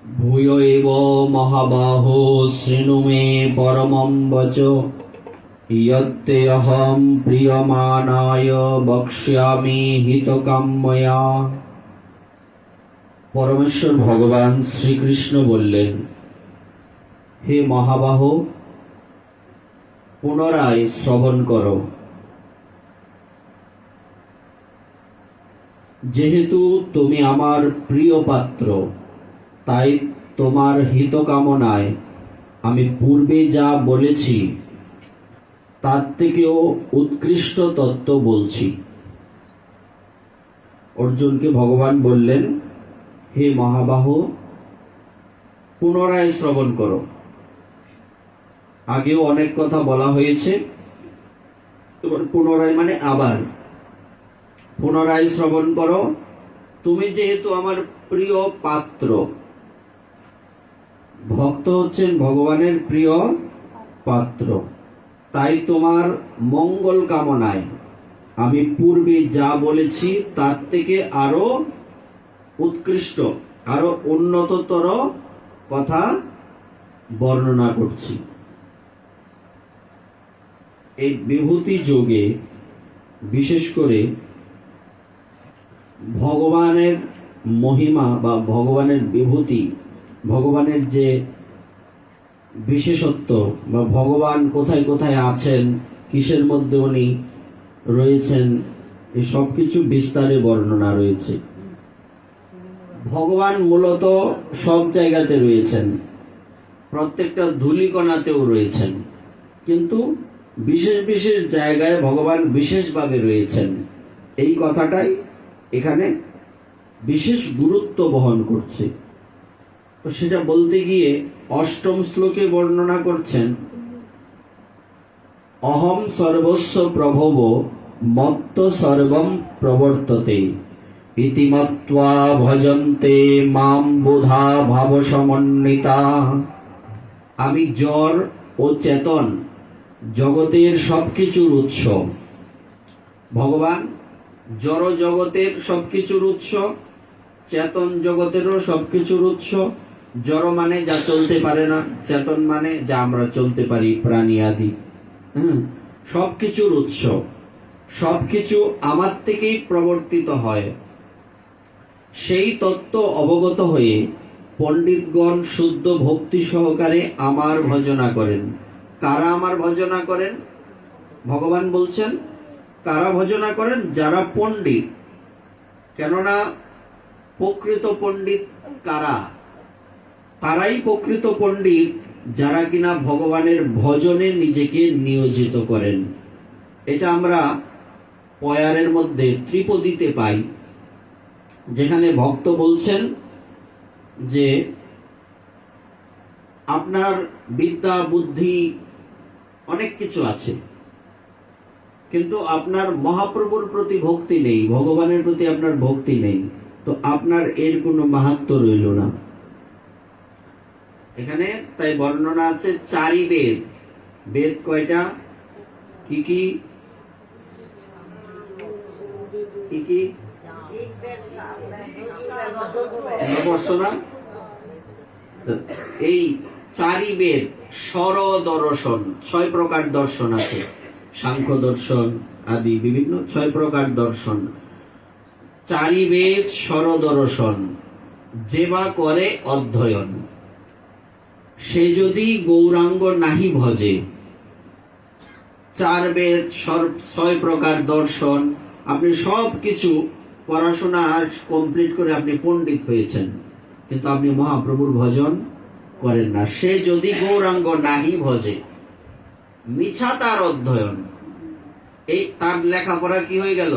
ভূয় এব মহাবাহো শৃণু মে পরমং বচ ইয়ত্তে অহং প্রিয়মানায় বক্ষ্যামি হিতকাম্যয়া। পরমেশ্বর ভগবান শ্রীকৃষ্ণ বললেন, হে মহাবাহো, পুনরায় শ্রবণ করো। যেহেতু তুমি আমার প্রিয় পাত্র, তাই তোমার হিত কামনায় আমি পূর্বে যা বলেছি তার থেকেও উৎকৃষ্ট তত্ত্ব বলছি। অর্জুনকে ভগবান বললেন, হে মহাবাহো, পুনরায় শ্রবণ করো। আগেও অনেক কথা বলা হয়েছে, পুনরায় মানে আবার। পুনরায় শ্রবণ করো। তুমি যেহেতু আমার প্রিয় পাত্র, ভক্ত হচ্ছেন ভগবানের প্রিয় পাত্র, তাই তোমার মঙ্গল কামনায় আমি পূর্বে যা বলেছি তার থেকে আরো উৎকৃষ্ট, আরো উন্নততর কথা বর্ণনা করছি। এই বিভূতি যোগে বিশেষ করে ভগবানের মহিমা বা ভগবানের বিভূতি, ভগবানের যে বিশেষত্ব বা ভগবান কোথায় কোথায় আছেন, কিসের মধ্যে উনি রয়েছেন, এই সব কিছু বিস্তারে বর্ণনা রয়েছে। ভগবান মূলত সব জায়গাতে রয়েছেন, প্রত্যেকটা ধূলিকণাতেও রয়েছেন, কিন্তু বিশেষ বিশেষ জায়গায় ভগবান বিশেষভাবে রয়েছেন। এই কথাটাই এখানে বিশেষ গুরুত্ব বহন করছে। তো সেটা বলতে গিয়ে অষ্টম শ্লোকে বর্ণনা করছেন, অহম সর্বস্ব প্রভব মত্ত সর্বম প্রবর্ততে ইতি মত্ত্বা ভজন্তে মাম বুধা ভাব সমন্বিতা। আমি জড় ও চেতন জগতের সবকিছুর উৎস। ভগবান জড় জগতের সবকিছুর উৎস, চেতন জগতেরও সবকিছুর উৎস। জড় মানে যা চলতে পারে না, চেতন মানে যা আমরা চলতে পারি, প্রাণী আদি। সবকিছুর উৎস, সবকিছু আমার থেকেই প্রবর্তিত হয়। সেই তত্ত্ব অবগত হয়ে পণ্ডিতগণ শুদ্ধ ভক্তি সহকারে আমার ভজনা করেন। কারা আমার ভজনা করেন? ভগবান বলছেন, কারা ভজনা করেন? যারা পণ্ডিত। কেননা প্রকৃত পণ্ডিত কারা? তারাই প্রকৃত পণ্ডিত যারা কিনা ভগবানের ভজনে নিজেকে নিয়োজিত করেন। এটা আমরা পয়ারের মধ্যে ত্রিপদীতে পাই, যেখানে ভক্ত বলছেন যে আপনার বিদ্যা বুদ্ধি অনেক কিছু আছে, কিন্তু আপনার মহাপ্রভুর প্রতি ভক্তি নেই, ভগবানের প্রতি আপনার ভক্তি নেই, তো আপনার এর কোনো মাহাত্ম্য রইল না। এখানে তাই বর্ণনা আছে চারি বেদ। বেদ কয়টা? কি কি কি কি? এই চারি বেদ স্বর দর্শন, 6 প্রকার দর্শন আছে, সাংখ্য দর্শন আদি বিভিন্ন 6 প্রকার দর্শন। চারি বেদ স্বর দর্শন যেবা করে অধ্যয়ন, সে যদি গৌরাঙ্গ নাহি ভজে। 4 বেদ 6 প্রকার দর্শন, আপনি সব কিছু পড়াশোনা কমপ্লিট করে আপনি পণ্ডিত হয়েছেন, কিন্তু আপনি মহাপ্রভুর ভজন করেন না। সে যদি গৌরাঙ্গ নাহি ভজে, মিছা তার অধ্যয়ন। এই তার লেখাপড়া কি হয়ে গেল?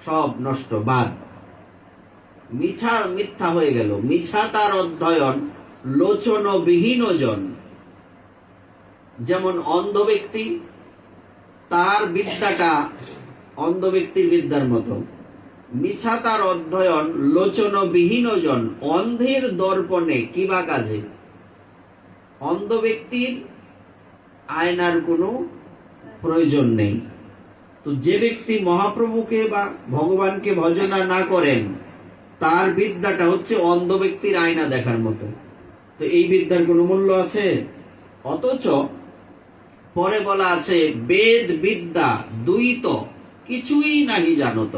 সব নষ্ট, বাদ, মিথ্যা হয়ে গেল। মিছা তার অধ্যয়ন লোচন বিহীন জন। যেমন অন্ধ ব্যক্তি, তার বিদ্যাটা অন্ধ ব্যক্তির বিদ্যার মতো। মিছা তার অধ্যয়ন লোচন বিহীন জন। অন্ধের দর্পণে কিবা কাজে? অন্ধ ব্যক্তির আয়নার কোনো প্রয়োজন নেই। তো যে ব্যক্তি মহাপ্রভুকে বা ভগবানকে ভজনা না করেন, তার বিদ্যাটা হচ্ছে অন্ধ ব্যক্তির আয়না দেখার মতো। তো এই বিদ্যার কোনো মূল্য আছে? অথচ পরে বলা আছে বেদ বিদ্যা দ্বৈত কিছুই নাহি জানত।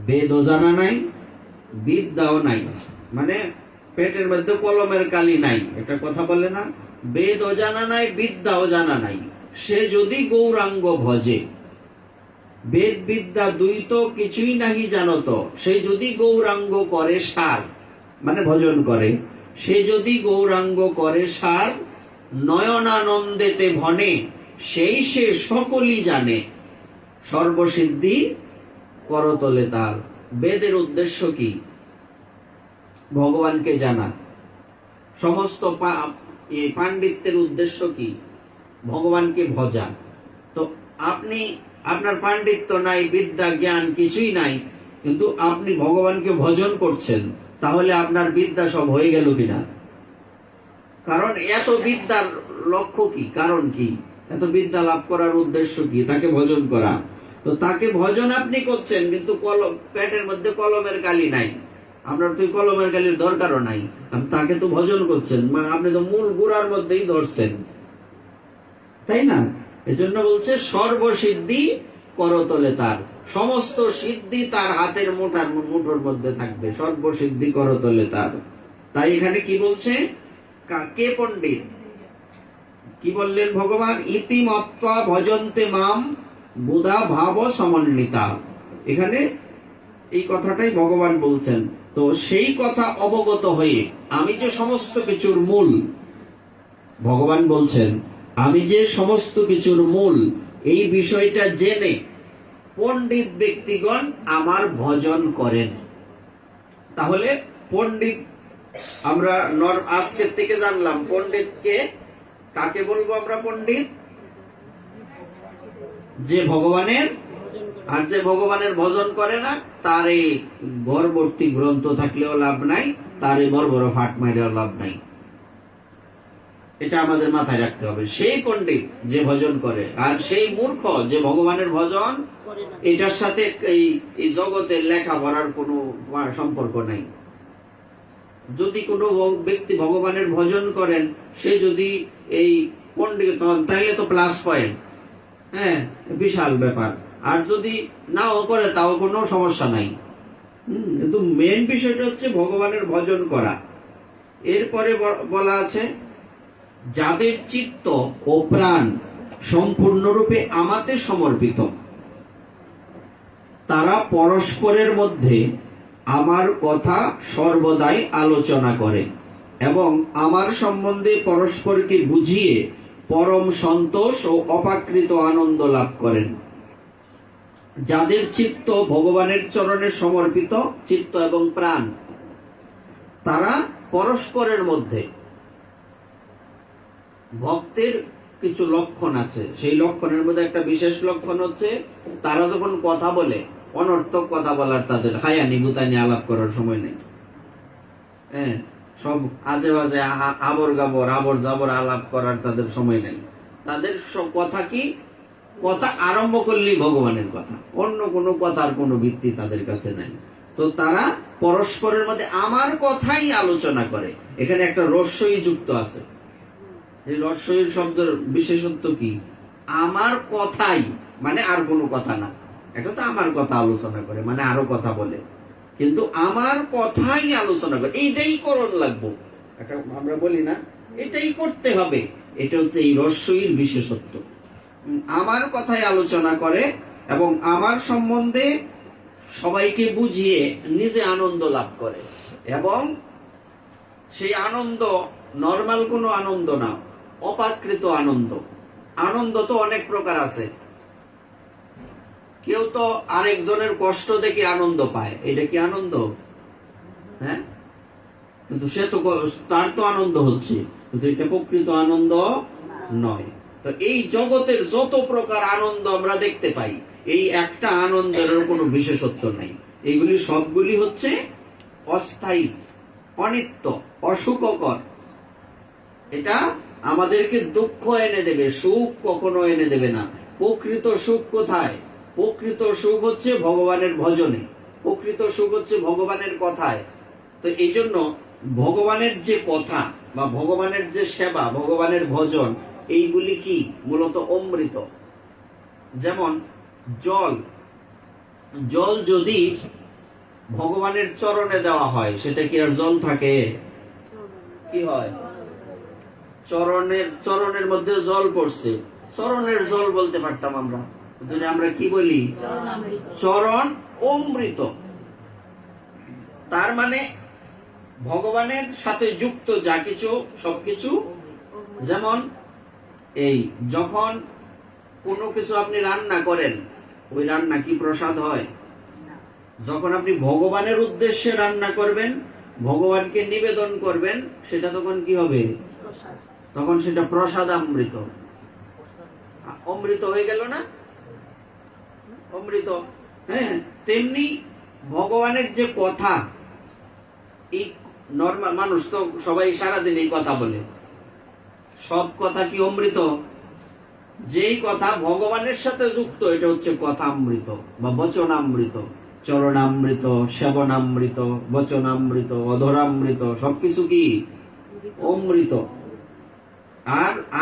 বেদও জানা নাই, বিদ্যাও নাই, মানে পেটের মধ্যে কলমের কালি নাই, এটা কথা বলে না? বেদও জানা নাই, বিদ্যাও জানা নাই, সে যদি গৌরাঙ্গ ভজে। বেদ বিদ্যা দ্বৈত কিছুই নাহি জানত, সে যদি গৌরাঙ্গ করে সার, মানে ভজন করে, সে যদি গৌরাঙ্গ করে সার, নয়নানন্দেতে ভনে, সেই সে সকলই জানে, সর্বসিদ্ধি করতলে তার। বেদের উদ্দেশ্য কি? ভগবানকে জানা। সমস্ত পাণ্ডিত্যের উদ্দেশ্য কি? ভগবানকে ভজা। তো আপনি, আপনার পাণ্ডিত্য নাই, বিদ্যা জ্ঞান কিছুই নাই, কিন্তু আপনি ভগবানকে ভজন করছেন, তাহলে আপনার বিদ্যা সব হয়ে গেল কিনা? কারণ এত বিদ্যার লক্ষ্য কি, কারণ কি, এত বিদ্যা লাভ করার উদ্দেশ্য কি? তাকে ভজন করা। তো তাকে ভজন আপনি করছেন, কিন্তু পেটের মধ্যে কলমের কালি নাই, আপনার তো কলমের কালির দরকারও নাই, তাকে তো ভজন করছেন, মানে আপনি তো মূল গুড়ার মধ্যেই ধরছেন, তাই না? এজন্য বলছে সর্বসিদ্ধি করতলে তার, সমস্ত সিদ্ধি তার হাতের মুঠোর মধ্যে থাকবে, সর্বসিদ্ধি করতলে তার। তাই এখানে কি বলছে? কে পণ্ডিত? কি বললেন ভগবান? ইতিমত্ত্বা ভজন্তে মাম বুধা ভাব সমন্বিতা। এখানে এই কথাটাই ভগবান বলছেন। তো সেই কথা অবগত হয়ে, আমি যে সমস্ত কিছুর মূল, ভগবান বলছেন আমি যে সমস্ত কিছুর মূল, এই বিষয়টা জেনে পণ্ডিত ব্যক্তিগণ আমার ভজন করেন। তাহলে পণ্ডিত আমরা আজকের থেকে জানলাম, পণ্ডিতকে কাকে বলবো আমরা? পণ্ডিত যে ভগবানের, আর যে ভগবানের ভজন করে না, তার এই গর্ভবর্তী গ্রন্থ থাকলেও লাভ নাই, তার এই বড় বড় ফাট মাইরেও লাভ নাই। এটা আমাদের মাথায় রাখতে হবে। সেই পণ্ডিত যে ভজন করে, আর সেই মূর্খ যে ভগবানের ভজন, এটার সাথে এই জগতের লেখাপড়ার কোনো সম্পর্ক নাই। যদি কোনো ব্যক্তি ভগবানের ভজন করেন, সে যদি এই পণ্ডিত হন, তাহলে তো প্লাস পয়েন্ট, হ্যাঁ, বিশাল ব্যাপার। আর যদি নাও করে, তাও কোনো সমস্যা নাই। কিন্তু মেন বিষয়টা হচ্ছে ভগবানের ভজন করা। এরপরে বলা আছে যাদের চিত্ত ও প্রাণ সম্পূর্ণরূপে আমাতে সমর্পিত, তারা পরস্পরের মধ্যে আমার কথা সর্বদাই আলোচনা করে এবং আমার সম্বন্ধে পরস্পরকে বুঝিয়ে পরম সন্তোষ ও অপাকৃত আনন্দ লাভ করেন। যাদের চিত্ত ভগবানের চরণে সমর্পিত, চিত্ত এবং প্রাণ, তারা পরস্পরের মধ্যে, ভক্তের কিছু লক্ষণ আছে, সেই লক্ষণের মধ্যে একটা বিশেষ লক্ষণ হচ্ছে তারা যখন কথা বলে, অনর্থক কথা বলার তাদের হায়ানি গুতানি আলাপ করার সময় নেই। হ্যাঁ, সব আজে বাজে আবর জাবর আলাপ করার তাদের সময় নেই। তাদের সব কথা কি? কথা আরম্ভ করলেই ভগবানের কথা, অন্য কোনো কথার কোনো ভিত্তি তাদের কাছে নাই। তো তারা পরস্পরের মধ্যে আমার কথাই আলোচনা করে। এখানে একটা রস্যই যুক্ত আছে। এই রস্যইর শব্দের বিশেষত্ব কি? আমার কথাই, মানে আর কোনো কথা না। এটা তো আমার কথা আলোচনা করে, মানে আরো কথা বলে, কিন্তু আমার কথাই আলোচনা করে, এইটাই করণ লাগবো। এটা আমরা বলি না, এটাই করতে হবে। এটা হচ্ছে এই রস্যইর বিশেষত্ব। আমার কথাই আলোচনা করে এবং আমার সম্বন্ধে সবাইকে বুঝিয়ে নিজে আনন্দ লাভ করে। এবং সেই আনন্দ নরমাল কোনো আনন্দ না, অপাকৃত আনন্দ। আনন্দ তো অনেক প্রকার আছে। কেউ তো আরেকজনের কষ্ট দেখে আনন্দ পায়, এটা কি আনন্দ? হ্যাঁ, কিন্তু সে তো, তার তো আনন্দ হচ্ছে, কিন্তু এটা প্রকৃত আনন্দ নয়। তো এই জগতের যত প্রকার আনন্দ আমরা দেখতে পাই, এই একটা আনন্দের কোনো বিশেষত্ব নাই। এইগুলি সবগুলি হচ্ছে অস্থায়ী, অনিত্য, অসুখকর। এটা আমাদেরকে দুঃখ এনে দেবে, সুখ কখনো এনে দেবে না। প্রকৃত সুখ কোথায়? প্রকৃত সুখ হচ্ছে ভগবানের ভজনে। প্রকৃত সুখ হচ্ছে ভগবানের কথায়। তো এই জন্য ভগবানের যে কথা বা ভগবানের যে সেবা, ভগবানের ভজন, এইগুলি কি মূলত অমৃত। যেমন জল, জল যদি ভগবানের চরণে দেওয়া হয় সেটা কি আর জল থাকে? কি হয়? চরণের মধ্যে জল পড়ছে, চরণের জল বলতে পারতাম আমরা, যদি আমরা কি বলি চরণ অমৃত। তার মানে ভগবানের সাথে যুক্ত যা কিছু সবকিছু। যেমন এই যখন কোনো কিছু আপনি রান্না করেন, ওই রান্না কি প্রসাদ হয়? যখন আপনি ভগবানের উদ্দেশ্যে রান্না করবেন, ভগবানকে নিবেদন করবেন, সেটা তখন কি হবে? তখন সেটা প্রসাদামৃত, অমৃত হয়ে গেল না? অমৃত। হ্যাঁ, তেমনি ভগবানের যে কথা, এই নর্মাল মানুষ তো সবাই সারাদিন এই কথা বলে, সব কথা কি অমৃত? যেই কথা ভগবানের সাথে যুক্ত এটা হচ্ছে কথামৃত বা বচনামৃত। চরণামৃত, সেবনামৃত, বচনামৃত, অধরামৃত, সবকিছু কি অমৃত।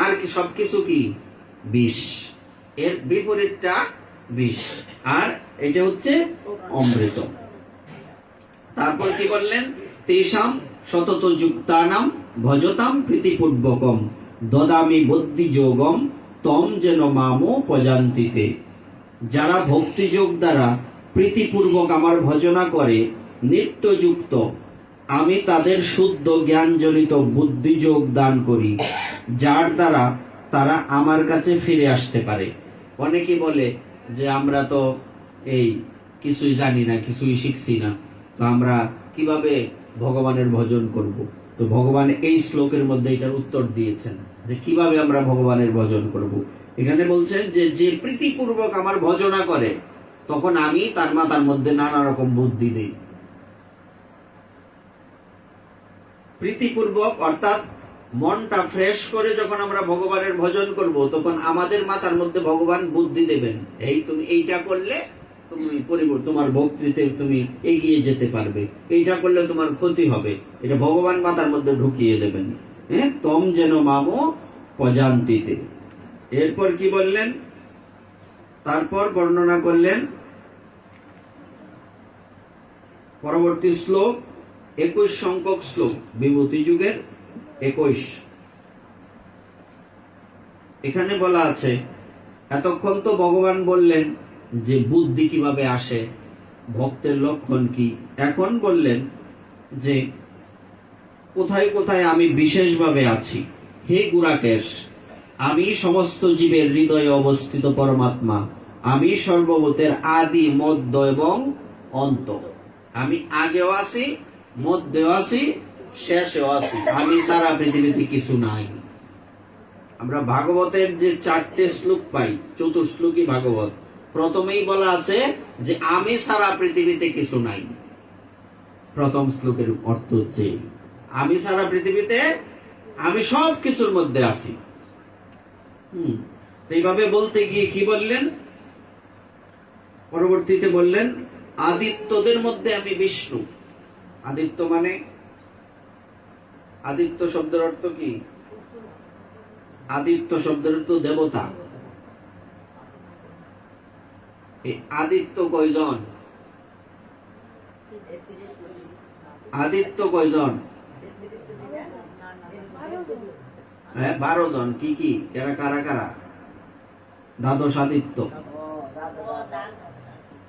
আর কি সবকিছু কি বিষ, এর বিপরীতটা বিষ, আর এটা হচ্ছে অমৃত। তারপর কি বললেন? তেষাম সতত যুক্তানাম ভজতাম প্রীতিপূর্বকম দদামি বুদ্ধি যোগম তম যেন মামো পজান্তিতে। যারা ভক্তিযোগ দ্বারা প্রীতিপূর্বক আমার ভজনা করে নিত্যযুক্ত, আমি তাদের শুদ্ধ জ্ঞানজনিত বুদ্ধিযোগ দান করি, যার দ্বারা তারা আমার কাছে ফিরে আসতে পারে। অনেকে বলে যে আমরা তো এই কিছুই জানি না, কিছুই শিখছি না, তো আমরা কিভাবে ভগবানের ভজন করব? তো ভগবান এই শ্লোকের মধ্যে এটার উত্তর দিয়েছেন যে কিভাবে আমরা ভগবানের ভজন করব। এখানে বলছেন যে যে প্রীতিপূর্বক আমার ভজনা করে, তখন আমি তার মাথার মধ্যে নানা রকম বুদ্ধি দেই। প্রীতিপূর্বক অর্থাৎ মনটা ফ্রেশ করে যখন আমরা ভগবানের ভজন করব, তখন আমাদের মাথার মধ্যে ভগবান বুদ্ধি দেবেন, এই তুমি এইটা করলে তুমি তোমার ভক্তিতে তুমি এগিয়ে যেতে পারবে, এইটা করলে তোমার ক্ষতি হবে, এটা ভগবান মাথার মধ্যে ঢুকিয়ে দেবেন। হ্যাঁ, তম যেন মামো পজান্তিতে। এরপর কি বললেন? তারপর বর্ণনা করলেন পরবর্তী শ্লোক 21 সংখ্যক শ্লোক, বিভূতি যুগের 21। এখানে বলা আছে, এতক্ষণ তো ভগবান বললেন যে বুদ্ধি কিভাবে আসে, ভক্তের লক্ষণ কি। এখন বললেন যে কোথায় কোথায় আমি বিশেষভাবে আছি। হে গুরাকেশ, আমি সমস্ত জীবের হৃদয়ে অবস্থিত পরমাত্মা, আমি সর্বভূতের আদি মধ্য এবং অন্ত। আমি আগেও আছি, মধ্যেও আছি, শেষেও আছি, আমি সারা পৃথিবীতে কিছু নাই। আমরা ভাগবতের যে 4টে শ্লোক পাই, চতুর্শ্লোকী ভাগবত, প্রথমেই বলা আছে যে আমি সারা পৃথিবীতে কিছু নাই। প্রথম শ্লোকের অর্থ হচ্ছে আমি সারা পৃথিবীতে, আমি সব কিছুর মধ্যে আছি। এইভাবে বলতে গিয়ে কি বললেন? পরবর্তীতে বললেন আদিত্যদের মধ্যে আমি বিষ্ণু। আদিত্য মানে, আদিত্য শব্দের অর্থ কি? আদিত্য শব্দের অর্থ দেবতা। আদিত্য কয়জন? আদিত্য কয়জন? 12 জন। কি কি? কারা কারা? দ্বাদশ আদিত্য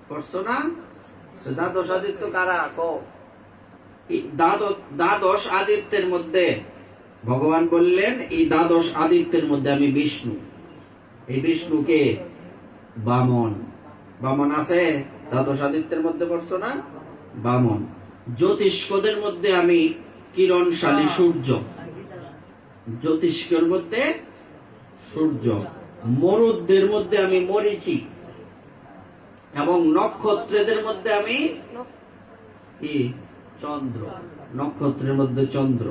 করছো না? দ্বাদশ আদিত্য কারা? দ্বাদশ আদিত্যের মধ্যে ভগবান বললেন এই দ্বাদশ আদিত্যের মধ্যে আমি বিষ্ণু। এই বিষ্ণুকে বামন, বামন আছে দ্বাদশ আদিত্যের মধ্যে, পড়ছো না? বামন। জ্যোতিষ্কদের মধ্যে আমি কিরণশালী সূর্য, জ্যোতিষ্কের মধ্যে সূর্য। মরুদদের মধ্যে আমি মরীচি, এবং নক্ষত্রদের মধ্যে আমি কি? চন্দ্র। নক্ষত্রের মধ্যে চন্দ্র।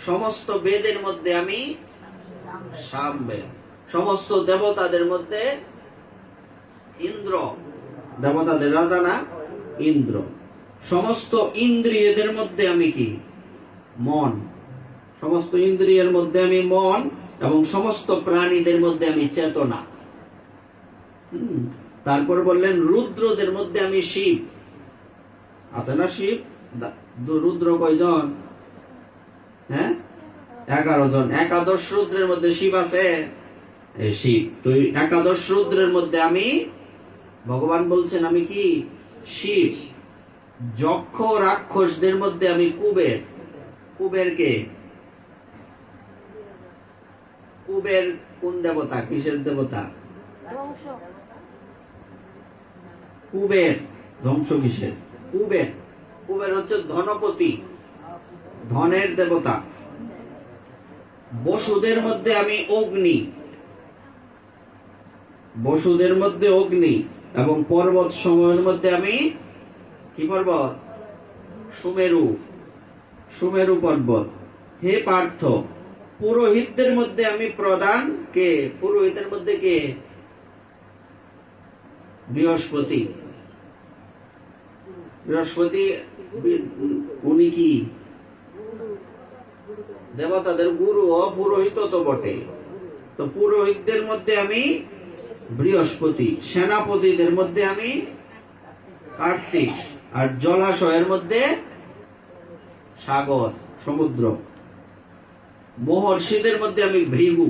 সমস্ত বেদের মধ্যে আমি সামবেদ। সমস্ত দেবতাদের মধ্যে ইন্দ্র, দেবতাদের রাজা না? ইন্দ্র। সমস্ত ইন্দ্রিয়দের মধ্যে আমি কি? মন। সমস্ত ইন্দ্রিয়ের মধ্যে আমি মন, এবং সমস্ত প্রাণীদের মধ্যে আমি চেতনা। তারপর বললেন রুদ্রদের মধ্যে আমি শিব। আছে না শিব? রুদ্র কয়জন? হ্যাঁ, 11 জন। একাদশ রুদ্রের মধ্যে শিব আছে। শিব তো একাদশ রুদ্রের মধ্যে আমি, ভগবান বলছেন আমি কি? শিব। যক্ষ রাক্ষসদের মধ্যে আমি কুবের। কুবের কে? কুবের কোন দেবতা? কিসের দেবতা? কুবের। ধ্বংস কিসের? কুবের। কুবের হচ্ছে ধনপতি, ধনের দেবতা। বসুদের মধ্যে আমি অগ্নি। বসুদের মধ্যে অগ্নি, এবং পর্বত সমূহের মধ্যে আমি কি পর্বত? সুমেরু। সুমেরু পর্বত। হে পার্থ, পুরোহিতদের মধ্যে আমি প্রধান কে? পুরোহিতের মধ্যে কে? বৃহস্পতি। বৃহস্পতি উনি কি? দেবতাদের গুরু ও পুরোহিত তো বটে। তো পুরোহিতদের মধ্যে আমি বৃহস্পতি। সেনাপতিদের মধ্যে আমি কার্তিক। আর জলাশয়ের মধ্যে সাগর, সমুদ্র। মহর্ষিদের মধ্যে আমি ভৃগু।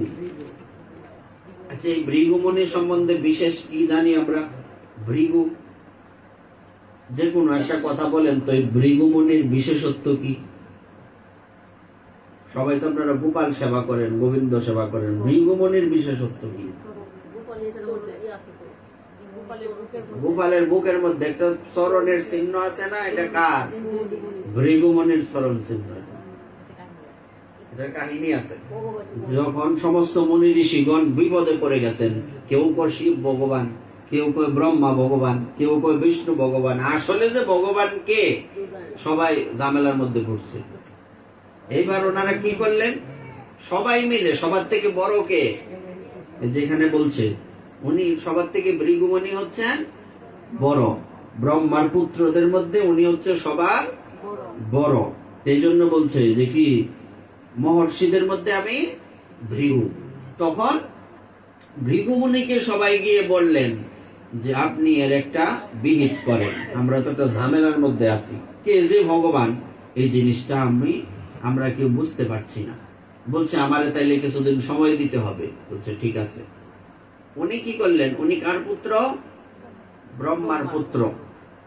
আচ্ছা, এই ভৃগুমণি সম্বন্ধে বিশেষ কি জানি আমরা? ভৃগু, যে কোনো একটা কথা বলেন তো, এই ভৃগুমণির বিশেষত্ব কি? সবাই তো আপনারা গোপাল সেবা করেন, গোবিন্দ সেবা করেন, ভৃগুমণির বিশেষত্ব কি? গোপালের বুকের মধ্যে একটা চরণের চিহ্ন আছে না? এটা কার? ভৃগুমণির চরণ চিহ্ন। এটার কাহিনী আছে। যখন সমস্ত মুনি ঋষিগণ বিপদে পড়ে গেছেন, কেউ কয় শিব ভগবান, কেউ কয় ব্রহ্মা ভগবান, কেউ কয় বিষ্ণু ভগবান, আসলে যে ভগবান কে? সবাই ঝামেলার মধ্যে ঘুরছে। এইবার ওনারা কি করলেন? সবাই মিলে, সবার থেকে বড় কে? যেখানে বলছে উনি সবার থেকে ভৃগুমণি হচ্ছেন বড়। ব্রহ্মার পুত্রদের মধ্যে উনি হচ্ছে সবার বড়। এই জন্য বলছে যে কি, মহর্ষিদের মধ্যে আমি ভৃগু। তখন ভৃগুমুনিকে সবাই গিয়ে বললেন যে আপনি এর একটা বিহিত করেন, আমরা তো একটা ঝামেলার মধ্যে আছি। কে যে ভগবান, এই জিনিসটা আমরা কেউ বুঝতে পারছি না। বলছে আমারে তাইলে কিছুদিন সময় দিতে হবে। বলছে ঠিক আছে। উনি কি করলেন? উনি কার পুত্র? ব্রহ্মার পুত্র।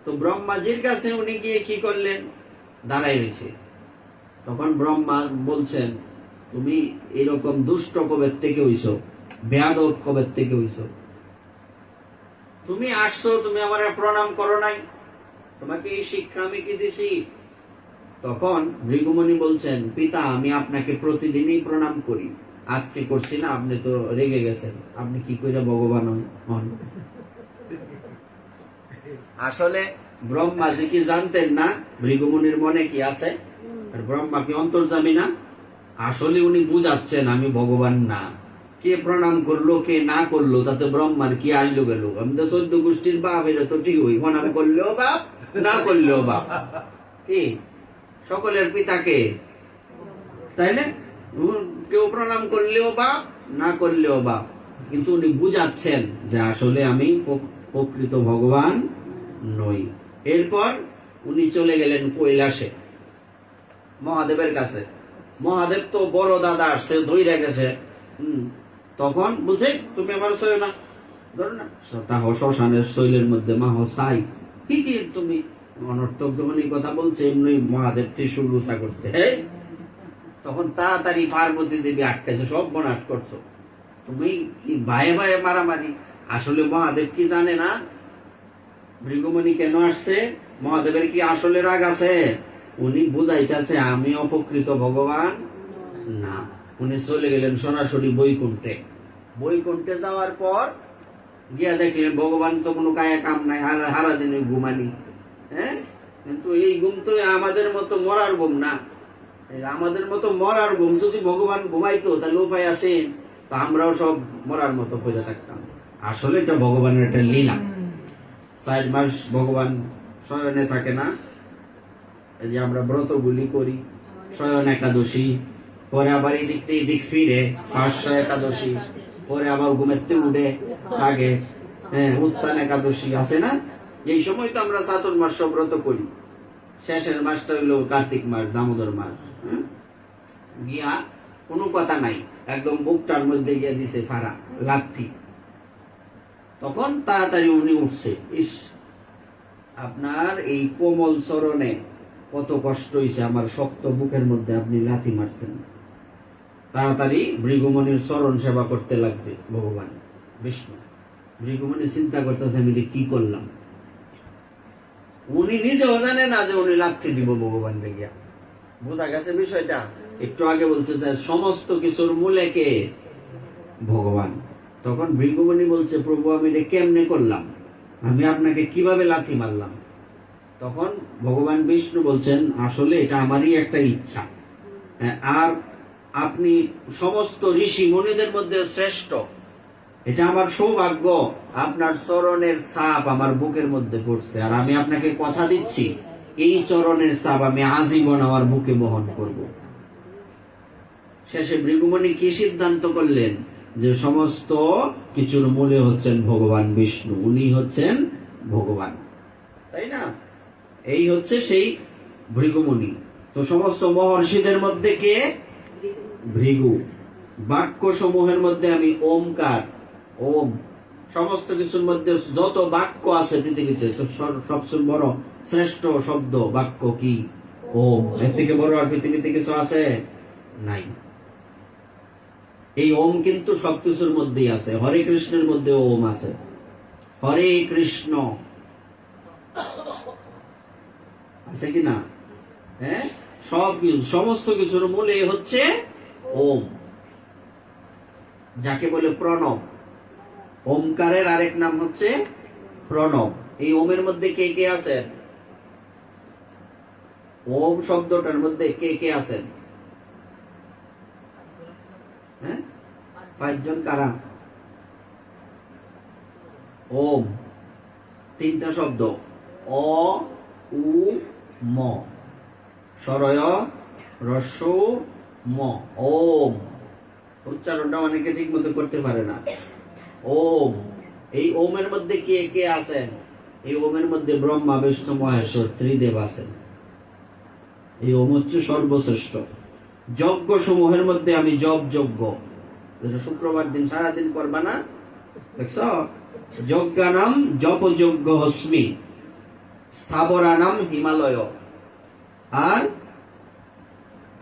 তো ব্রহ্মাজির কাছে উনি গিয়ে কি করলেন? দাঁড়াই রয়েছে। তখন ব্রহ্মা বলছেন তুমি এরকম দুষ্ট কবের থেকে হইছো, বেয়াদব কবের থেকে হইছো? তুমি আসছো, তুমি আমার প্রণাম করো নাই, তোমাকে এই শিক্ষা আমি কি দিছি? তখন ভৃগুমণি বলছেন পিতা, আমি আপনাকে প্রতিদিনই প্রণাম করি, আজকে করছি না, আপনি তো রেগে গেছেন, আপনি কি করে ভগবান হন? আসলে ব্রহ্মাজি কি জানতেন না ভৃগুমুনির মনে কি আছে? আর ব্রহ্মা কি অন্তর্যামী না? আসলে উনি বুঝাচ্ছেন আমি ভগবান না। কে প্রণাম করলো কে না করলো তাতে ব্রহ্মার কি আসলো গেল? আমি তো 14 গোষ্ঠীর বাপ, এটা তো ঠিক হই, প্রণাম করলেও বাপ না করলেও বাপ। কি সকলের পিতাকে, তাই না? কেউ প্রণাম করলেও বাপ না করলেও বাপ। কিন্তু উনি বুঝাচ্ছেন যে আসলে আমি প্রকৃত ভগবান নই। এরপর উনি চলে গেলেন কৈলাসে, মহাদেবের কাছে। মহাদেব তো বড় দাদা আসছে, ধৈর্য গেছে। তখন বুঝে তুমি আমার সই না, ধরো না, তাহ শ্মশানের শৈলের মধ্যে মাহ সাই কি কি তুমি অনর্থক যখন এই কথা বলছে, এমনি মহাদেব ত্রিশূল রুষা করছে। তখন তাড়াতাড়ি পার্বতী দেবী আটকাছে, সব বনাশ করছো তুমি, কি ভাইয়ে ভাইয়ে মারামারি। আসলে মহাদেব কি জানে না ভৃগুমণি কেন আসছে? মহাদেবের কি আসলে রাগ আছে? উনি বুঝাইতেছে আমি অপকৃত ভগবান না। উনি চলে গেলেন সরাসরি বৈকুণ্ঠে। বৈকুণ্ঠে যাওয়ার পর গিয়া দেখলেন ভগবান তো কোনো কায়া কাম নাই, হারা দিনে ঘুমানি। হ্যাঁ, কিন্তু এই ঘুম তো আমাদের মতো মরার ঘুম না। আমাদের মতো মরার ঘুম যদি ভগবান ঘুমাইতো তাহলে উপায় আছে, তো আমরাও সব মরার মতো পড়ে থাকতাম। আসলে এটা ভগবানের একটা লীলা। 4 মাস ভগবান শয়নে থাকে না, এই যে আমরা ব্রতগুলি করি, শয়ন একাদশী, পরে আবার এদিক থেকে এদিক ফিরে পাঁচশো একাদশী, পরে আবার ঘুমেতে উঠে আগে উত্থান একাদশী আছে না। এই সময় তো আমরা চাতুর্মাস ব্রত করি। শেষের মাসটা হইলো কার্তিক মাস, দামোদর মাস। গিয়া কোনো কথা নাই, একদম বুকটার মধ্যে গিয়া দিছে ফাড়া লাথি। তখন তাড়াতাড়ি উনি উঠছে, ইস আপনার এই কোমল চরণে কত কষ্ট হয়েছে, আমার শক্ত বুকের মধ্যে আপনি লাথি মারছেন। তাড়াতাড়ি ভৃগুমণির চরণ সেবা করতে লাগছে ভগবান বিষ্ণু। ভৃগুমণি চিন্তা করতেছে আমি কি করলাম। উনি নিজেও জানে না যে উনি লাথি দিব ভগবান গিয়া। বোঝা গেছে বিষয়টা? একটু আগে বলছে যে সমস্ত কিছুর মূলে কে? ভগবান। তখন ভৃগুমণি বলছে প্রভু আমি এটা কেমনে করলাম, আমি আপনাকে কিভাবে লাথি মারলাম? তখন ভগবান বিষ্ণু বলছেন আসলে এটা আমারই একটা ইচ্ছা, আর আপনি সমস্ত ঋষি মুনিদের মধ্যে শ্রেষ্ঠ, এটা আমার সৌভাগ্য, আপনার চরণের ছাপ আমার বুকের মধ্যে পড়ছে, আর আমি আপনাকে কথা দিচ্ছি এই চরণের ছাপ আমি আজীবন আমার বুকে বহন করব। শেষে ভৃগুমণি কি সিদ্ধান্ত করলেন যে সমস্ত কিছুর মূলে হচ্ছেন ভগবান বিষ্ণু, উনি হচ্ছেন ভগবান, তাই না? এই হচ্ছে সেই ভৃগুমণি। তো সমস্ত মহর্ষিদের মধ্যে কে? ভৃগু। বাক্য সমূহের মধ্যে আমি ওমকার, ওম। সমস্ত কিছুর মধ্যে যত বাক্য আছে পৃথিবীতে, তো সবচেয়ে বড় শ্রেষ্ঠ শব্দ বাক্য কি? ওম। এর থেকে বড় আর পৃথিবীতে কিছু আছে? নাই। এই ওম কিন্তু সবকিছুর মধ্যেই আছে। হরে কৃষ্ণের মধ্যে ওম আছে, হরে কৃষ্ণ আছে কিনা? হ্যাঁ, সব কিছু, সমস্ত কিছুর মূলে হচ্ছে ওম, যাকে বলে প্রণব। ওমকারের আরেক নাম হচ্ছে প্রণব। এই ওমের মধ্যে কে কে আছেন? ওম শব্দটার মধ্যে কে কে আছেন? হ্যাঁ, 5 জন। কারা? ওম 3টা শব্দ, অ উ ম, সরয় রস্য ম, ওম। উচ্চারণটা অনেকে ঠিক মতো করতে পারে না। ওম। এই ওমের মধ্যে কে কে আছেন? এই ওমের মধ্যে ব্রহ্মা বিষ্ণু মহেশ্বর ত্রিদেব আছেন। এই ওম হচ্ছে সর্বশ্রেষ্ঠ। যজ্ঞ সমূহের মধ্যে আমি জপ যজ্ঞ, যেটা শুক্রবার দিন সারাদিন করবা না, দেখছ? যজ্ঞানাম জপ যজ্ঞ হস্মি, স্থাবরানাম হিমালয়। আর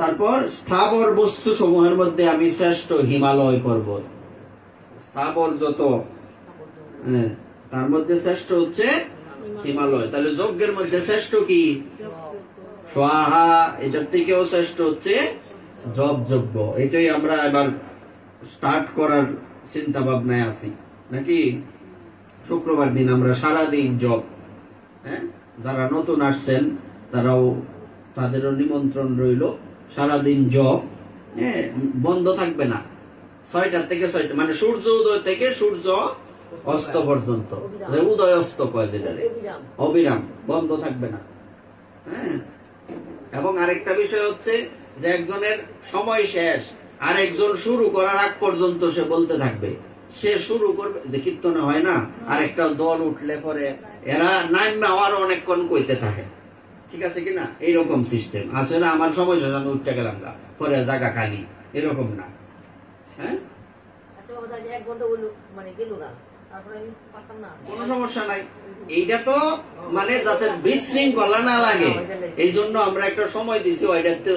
তারপর স্থাবর বস্তু সমূহের মধ্যে আমি শ্রেষ্ঠ হিমালয় পর্বত। স্থাবর যত, তার মধ্যে শ্রেষ্ঠ হচ্ছে হিমালয়। তাহলে যজ্ঞের মধ্যে শ্রেষ্ঠ কি? স্বাহা। এটার থেকেও শ্রেষ্ঠ হচ্ছে জপ যজ্ঞ। এটাই আমরা এবার স্টার্ট করার চিন্তা ভাবনায় আছি নাকি? শুক্রবার দিন আমরা সারাদিন জপ। হ্যাঁ, যারা নতুন আসছেন তারাও, তাদেরও নিমন্ত্রণ রইল। সারাদিন জপ, বন্ধ থাকবে না। 6টা থেকে 6টা, মানে সূর্য উদয় থেকে সূর্য অস্ত পর্যন্ত, উদয় অস্ত কয় যেটারে, অবিরাম, বন্ধ থাকবে না। হ্যাঁ, এবং আরেকটা বিষয় হচ্ছে যে একজনের সময় শেষ, আরেকজন শুরু করার আগ পর্যন্ত সে বলতে থাকবে। সে শুরু করবে, যে কীর্তনে হয় না, আরেকটা দল উঠলে পরে এরা নামবে আরো অনেকক্ষণ কইতে থাকে, ঠিক আছে কিনা? এইরকম সিস্টেম আছে না? আমার সময় শেষ, আমি উঠতে গেলাম গা, পরে জায়গা খালি, এরকম না। হ্যাঁ, কোনো সমস্যা নাই। এইটা তো মানে যাতে বিশৃঙ্খলা না লাগে, এই জন্য আমরা একটা সময় দিছি,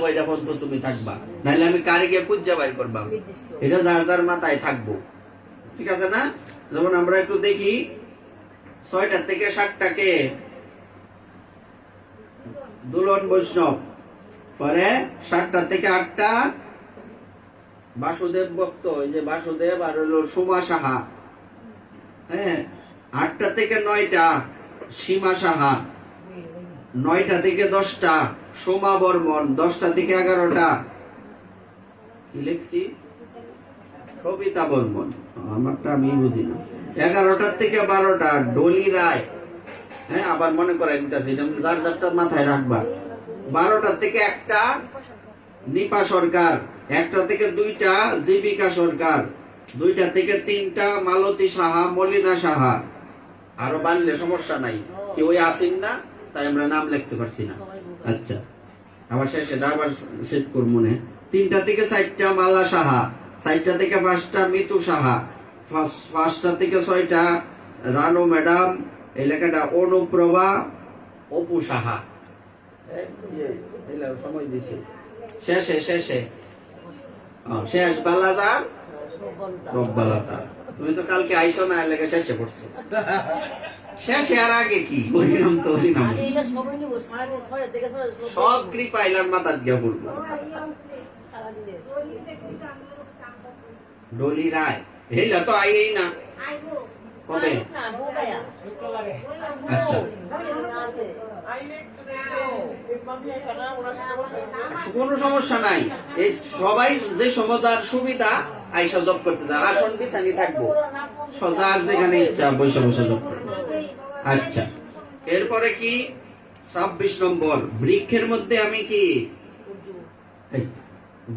ওইটা পর্যন্ত তুমি থাকবা, নাহলে আমি কারিকে পূজা বাইর করবা। এটা যার যার মাথায় থাকবো, ঠিক আছে না? যেমন আমরা একটু দেখি 6টা থেকে 7টাকে দুলন বৈষ্ণব, পরে 7টা থেকে 8টা বাসুদেব ভক্ত, ওই যে বাসুদেব আর হলো সোমা সাহা। হ্যাঁ, 8টা থেকে 9টা সীমা সাহা, 9টা থেকে 10টা সোমা বর্মন, 10টা থেকে 11টা কি লিখছি, সবিতা বর্মন, আমারটা আমি বুঝি না। 11টা থেকে 12টা ডলি রায়, হ্যাঁ, আবার মনে করাই দিতেছি, যার যারটা মাথায় রাখবা। 12টা থেকে 1টা নিপা সরকার, 1টা থেকে 2টা জীবিকা সরকার, 2টা থেকে 3টা মালতী সাহা, মলিনা সাহা। আরো বাড়লে সমস্যা নাই, কেউ আসেন না, তাই আমরা নাম লিখতে পারছি না। আচ্ছা, আবার শেষে আবার সেট করব মনে। 3টা থেকে 4টা মালা সাহা, 4টা থেকে 5টা মিতু সাহা, 5টা থেকে 6টা রানু ম্যাডাম, এই লেখাটা অনুপ্রভা অপু সাহা। সময় দিছি শেষে শেষে শেষ বালাজার রব্বালাতা। তুমি তো কালকে আইসো না, লেগে শেষে পড়ছো। শেষে আর আগে কি হরিনাম? তো হরিনাম সব কৃপা ইলার মাথার গিয়া পড়বো। ডলি রায় হেলা তো আইই না কবে? আচ্ছা, কোনো সমস্যা নাই। এই সবাই যে সমাজার সুবিধা আইসা জব করতে যায়, আসন বিছানি থাকবো, সজার যেখানে ইচ্ছা বৈশা বৈশা জব করবে। আচ্ছা, এরপরে কি 26 নম্বর, বৃক্ষের মধ্যে আমি কি?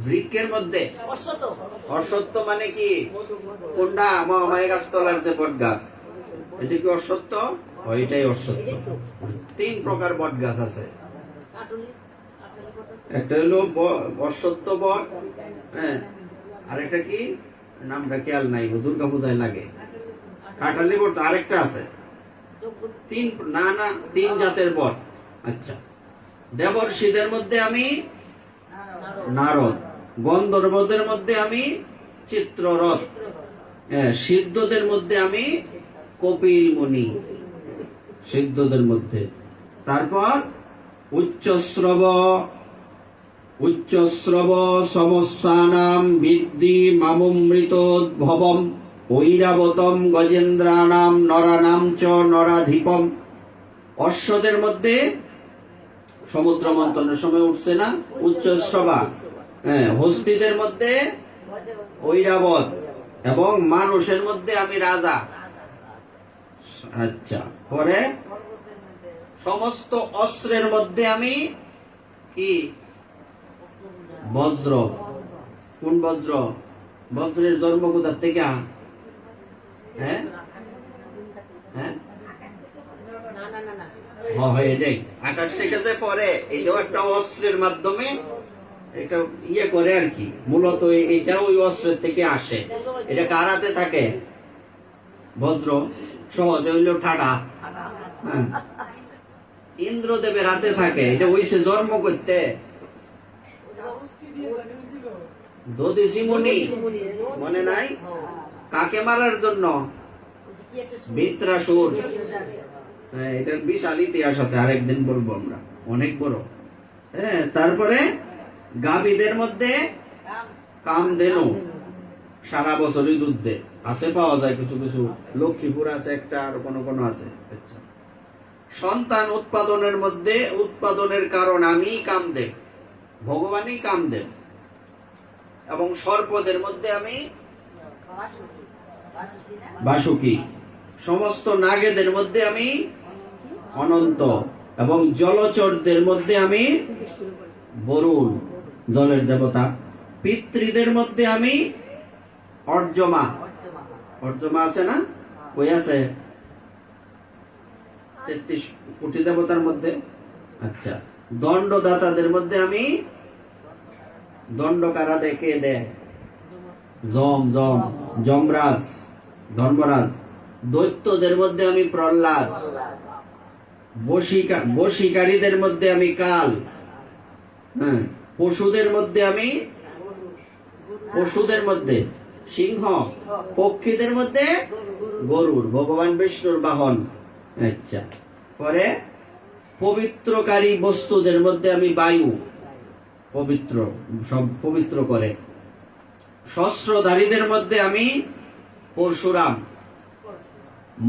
বৃক্ষের মধ্যে অশ্বত্থ মানে কি? কোনটা? মহামায় গাছ তলার যে বট গাছ, এটা কি অশ্বত্থ? এটাই অশ্বত্থ। 3 প্রকার বট গাছ আছে। একটা হলো অশ্বত্থ বট, হ্যাঁ, আর একটা কি নামটা খেয়াল নাই, দুর্গা পূজায় লাগে। কাঁঠালি বট আরেকটা আছে। 3 জাতের বট। আচ্ছা, দেবর্ষিদের মধ্যে আমি নারদ, গন্ধর্বদের মধ্যে আমি চিত্ররথ, সিদ্ধদের মধ্যে আমি কপিল মুনি, সিদ্ধদের মধ্যে। তারপর উচ্চশ্রব সমস্যানাম বিদ্ধি মামুমৃতোদ্ভবম ঐরাবতম গজেন্দ্রানাম নরানাম চ নরাধিপম। অশ্বদের মধ্যে সমুদ্র মন্থনের সময় উঠছে না উচ্চশ্রবা, হ্যাঁ, হস্তিদের মধ্যে ঐরাবত, এবং মানুষের মধ্যে আমি রাজা। আচ্ছা, পরে সমস্ত অস্ত্রের মধ্যে আমি কি? বজ্র। কোন বজ্র? বজ্রের জন্ম কোথা থেকে? হ্যাঁ হ্যাঁ, এটাই আকাশ থেকে যে পরে, এটাও একটা অস্ত্রের মাধ্যমে এটা ইয়ে করে আর কি। মূলত এটা ওই অস্ত্রের থেকে আসে। এটা কার হাতে থাকে? বজ্র। সহজে হইল ঠাডা, হ্যাঁ, ইন্দ্রদেবের হাতে থাকে। এটা হইছে জন্ম করতে দধিচিমুনি, মনে নাই? কাকে মারার জন্য? বৃত্রাসুর। হ্যাঁ, এটার বিশাল ইতিহাস আছে, আরেকদিন বলবো আমরা, অনেক বড়। হ্যাঁ, তারপরে গাভীদের মধ্যে কামধেনু, সারা বছরই দুধ দেয়, আছে, পাওয়া যায় কিছু কিছু। লক্ষ্মীপুর আছে একটা, আর কোন কোন আছে। আচ্ছা, সন্তান উৎপাদনের মধ্যে উৎপাদনের কারণ আমি কামদেব, ভগবানই কামদেব। এবং সর্পদের মধ্যে আমি বাসুকি। সমস্ত নাগেদের মধ্যে আমি অনন্ত, এবং জলচরদের মধ্যে আমি বরুণ, জলের দেবতা। পিতৃদের মধ্যে আমি অর্জমা। অর্জমা আছে না? কই আছে? 33 কোটি দেবতার মধ্যে। আচ্ছা, দণ্ডদাতাদের মধ্যে আমি দণ্ড কারা দেখে দেয়? যমরাজ, ধর্মরাজ। দৈত্যদের মধ্যে আমি প্রহ্লাদ। বশীকারীদের মধ্যে আমি কাল। হ্যাঁ, পশুদের মধ্যে সিংহ, পক্ষীদের মধ্যে গরুর, ভগবান বিষ্ণুর বাহন। আচ্ছা, পরে পবিত্রকারী বস্তুদের মধ্যে আমি বায়ু, পবিত্র, সব পবিত্র করে। শস্ত্রধারীদের মধ্যে আমি পরশুরাম।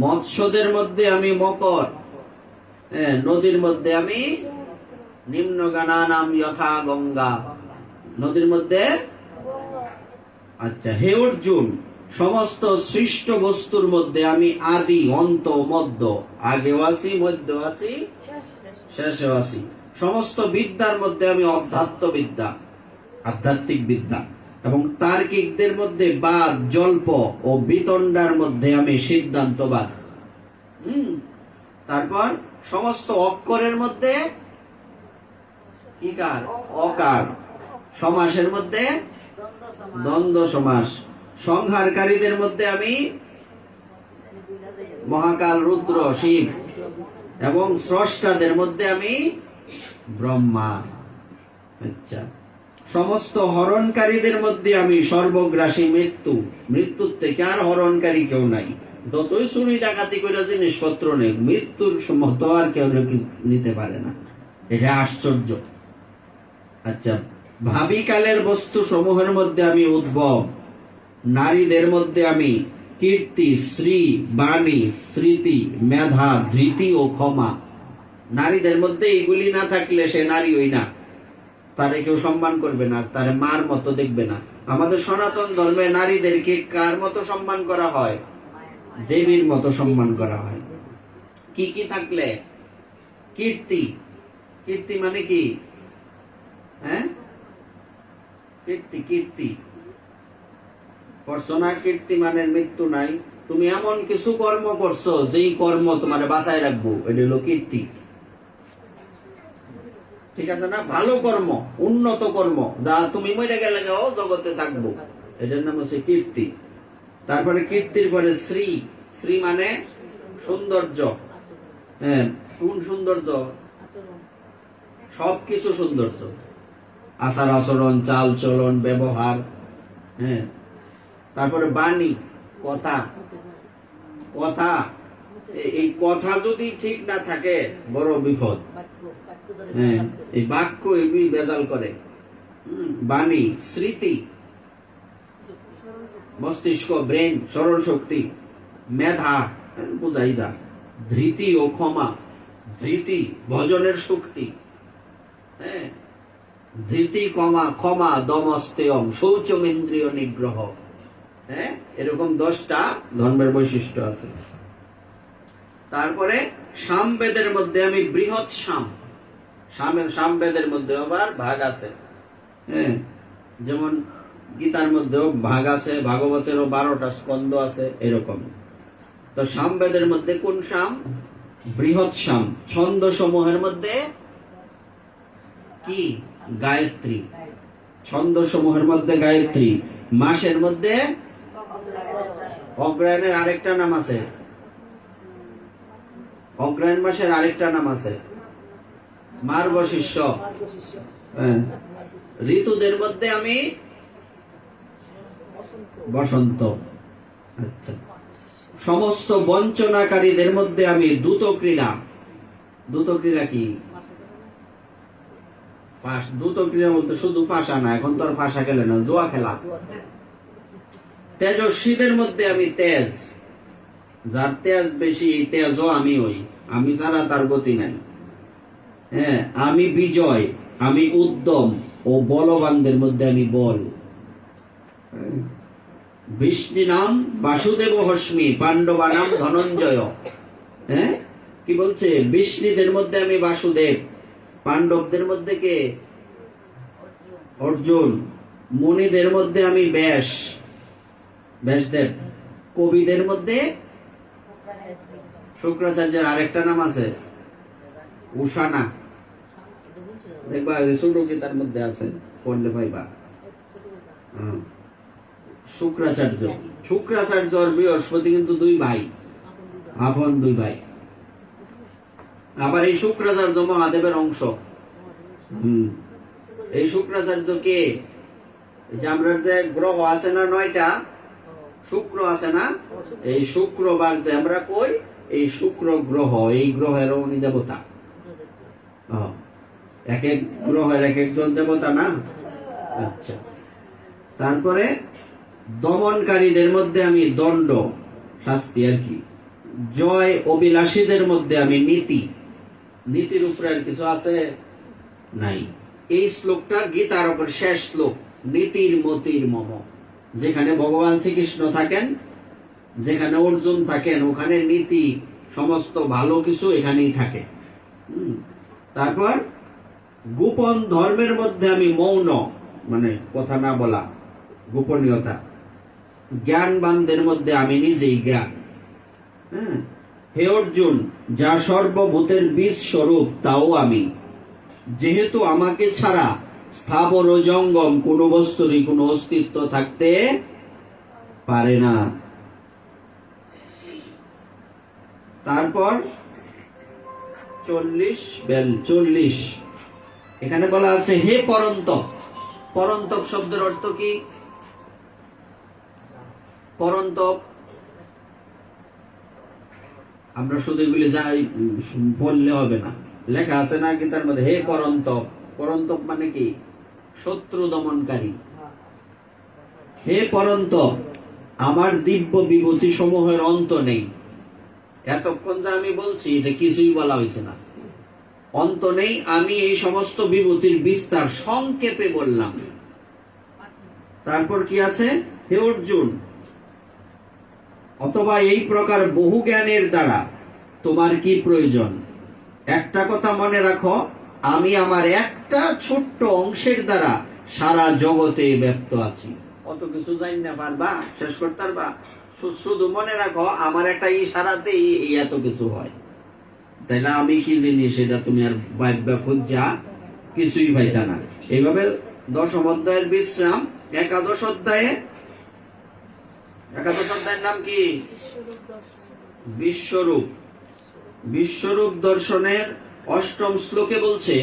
মৎস্যদের মধ্যে আমি মকর। নদীর মধ্যে আমি নিম্নগানা নাম যথা গঙ্গা, নদীর মধ্যে। আচ্ছা, হে অর্জুন, সমস্ত সৃষ্ট বস্তুর মধ্যে আমি আদি অন্ত মধ্য, আগেও আছি, মধ্যেও আছি, শেষেও আছি। সমস্ত বিদ্যার মধ্যে আমি অধ্যাত্ম বিদ্যা, আধ্যাত্মিক বিদ্যা, এবং তার্কিকদের মধ্যে বাদ, জল্প ও বিতণ্ডার মধ্যে আমি সিদ্ধান্তবাদ। তারপর সমস্ত অক্ষরের মধ্যে কি কার? অকার। সমাসের মধ্যে দ্বন্দ্ব সমাস। সংহারকারীদের মধ্যে আমি মহাকাল, রুদ্র, শিব, এবং স্রষ্টাদের মধ্যে আমি ব্রহ্মা। আচ্ছা, সমস্ত হরণকারীদের মধ্যে আমি সর্বগ্রাসী মৃত্যু। মৃত্যুর থেকে আর হরণকারী কেউ নাই। যতই চুরি ডাকাতি করে জিনিসপত্র নেই, মৃত্যুর মতো আর কেউ নিতে পারে না। এটা আশ্চর্য। আচ্ছা, ভাবিকালের বস্তু সমূহের মধ্যে আমি উদ্ভব। নারীদের মধ্যে আমি কীর্তি, শ্রী, বাণী, স্মৃতি, মেধা, ধৃতি ও ক্ষমা। নারীদের মধ্যে এইগুলি না থাকলে সে নারী হই না, তারে কেউ সম্মান করবে না, তারে মার মতো দেখবে না। আমাদের সনাতন ধর্মে নারীদেরকে কার মতো সম্মান করা হয়? দেবীর মতো সম্মান করা হয়। কি কি থাকলে? কীর্তি। কীর্তি মানে কি? হ্যাঁ, কীর্তি, কীর্তি করছো না? কীর্তি মানে মৃত্যু নাই। তুমি এমন কিছু কর্ম করছো যেই কর্ম তোমার বাঁচায় রাখবো, এটা হলো কীর্তি। ঠিক আছে না? ভালো কর্ম, উন্নত কর্ম, যা তুমি মরে গেলে জগতে থাকবো, এটার নাম হচ্ছে কীর্তি। তারপরে কীর্তির পরে শ্রী। শ্রী মানে সৌন্দর্য। হ্যাঁ, কোন সৌন্দর্য? সবকিছু সৌন্দর্য, আচার আচরণ, চাল চলন, ব্যবহার। হ্যাঁ, তারপরে বাণী, কথা। কথা, এই কথা যদি ঠিক না থাকে বড় বিপদ। হ্যাঁ, এই বাক্য এমনি বেজাল করে। বাণী। স্মৃতি, মস্তিষ্ক, ব্রেন, স্মরণ শক্তি। মেধা, বুঝাই যা। ধৃতি ও ক্ষমা। ধৃতি ভজনের শক্তি। হ্যাঁ, ধৃতি, ক্ষমা, দমস্তেয়ম, শৌচমেন্দ্রিয় নিগ্রহ। হ্যাঁ, এরকম 10টা ধর্মের বৈশিষ্ট্য আছে। তারপরে সামবেদের মধ্যে আমি বৃহৎ সাম। সামবেদের মধ্যে আবার ভাগ আছে। হ্যাঁ, যেমন গীতার মধ্যেও ভাগ আছে, ভাগবতেরও 12টা স্কন্ধ আছে, এরকম। তো সামবেদের মধ্যে কোন সাম? বৃহৎ সাম। ছন্দ সমূহের মধ্যে কি? গায়ত্রী। ছন্দ সমূহের মধ্যে গায়ত্রী। মাসের মধ্যে অগ্রহায়ণের আরেকটা নাম আছে। অগ্রহায়ণ মাসের আরেকটা নাম আছে মার্গশীর্ষ। ঋতুদের মধ্যে আমি বসন্ত। আচ্ছা, সমস্ত বঞ্চনাকারীদের মধ্যে আমি দ্রুত ক্রীড়া। দ্রুত ক্রীড়া কি? দ্রুত ক্রীড়া বলতে শুধু ফাঁসা না, এখন তো আর ফাঁসা খেলে না, জুয়া খেলা। তেজস্বীদের মধ্যে আমি তেজ। যার তেজ বেশি, তেজও আমি হই, আমি ছাড়া তার গতি নাই। হ্যাঁ, আমি বিজয়, আমি উদ্যম ও বলবানদের মধ্যে আমি বল। বিষ্ণু নাম বাসুদেব হস্মি, পাণ্ডবা নাম ধনঞ্জয়। হ্যাঁ, কি বলছে? বিষ্ণুদের মধ্যে আমি বাসুদেব, পাণ্ডবদের মধ্যে কে? অর্জুন। মুনিদের মধ্যে আমি ব্যাস, ব্যাসদেব। কবিদের মধ্যে শুক্রাচার্যের আরেকটা নাম আছে উষানা। দেখবা ছোট গীতার মধ্যে আছে, পড়লে পাইবা। শুক্রাচার্য। শুক্রাচার্য আর বৃহস্পতি কিন্তু 2 ভাই, আপন 2 ভাই। আবার এই শুক্রাচার্য মহাদেবের অংশ। এই শুক্রাচার্য কে? যে আমরা যে গ্রহ আছে না 9টা, শুক্র আছে না, এই শুক্রবার যে আমরা কই, এই শুক্র গ্রহ, এই গ্রহের উনি দেবতা। এক এক গ্রহের এক একজন দেবতা না। আচ্ছা, তারপরে দমনকারীদের মধ্যে আমি দণ্ড, শাস্তি আর কি। জয় অভিলাষীদের মধ্যে আমি নীতি। নীতির উপরে আর কিছু আছে নাই। এই শ্লোকটা গীতার উপর শেষ শ্লোক, নীতির মতির মম। যেখানে ভগবান শ্রীকৃষ্ণ থাকেন, যেখানে অর্জুন থাকেন, ওখানে নীতি সমস্ত ভালো কিছু এখানেই থাকে। তারপর গোপন ধর্মের মধ্যে আমি মৌন, মানে কথা না বলা, গোপনীয়তা। জ্ঞানবানদের মধ্যে আমি নিজেই জ্ঞান। হে অর্জুন, যা সর্বভূতের বীজ স্বরূপ তাও আমি। যেহেতু আমাকে ছাড়া স্থাবর ও জঙ্গম কোন বস্তুরই কোন অস্তিত্ব থাকতে পারে না। তারপর 40 এখানে বলা আছে, হে পরন্তপ। পরন্তপ শব্দের অর্থ কি? পরন্তপ আমরা শুধু এগুলি যাই বললে হবে না, লেখা আছে না কি তার মধ্যে, হে পরন্তপ। পরন্তপ মানে কি? শত্রু দমনকারী। হে পরন্তপ, আমার দিব্য বিভূতি সমূহের অন্ত নেই। এতক্ষণ যা আমি বলছি এটা কিছুই বলা হয়েছে না, অন্ত নেই। আমি এই সমস্ত বিভূতির বিস্তার সংক্ষেপে বললাম। তারপর কি আছে? হে অর্জুন, অথবা এই প্রকার বহু জ্ঞানের দ্বারা তোমার কি প্রয়োজন? একটা কথা মনে রাখো, আমি আমার একটা ছোট্ট অংশের দ্বারা সারা জগতে ব্যপ্ত আছি। অত কিছু জানি না পারবা, শেষ করতে পারবা? শুধু মনে রাখো, আমার একটা ইশারাতেই এত কিছু হয়। তাইলে আমি কি জিনিস সেটা তুমি আর ভাববা খুঁজা কিছুই পাইতা না। এইভাবে 10ম অধ্যায়ের বিশ্রাম। 11শ অধ্যায়ের নাম কি? বিশ্বরূপ। বিশ্বরূপ দর্শনের 8ম শ্লোকে বলছে,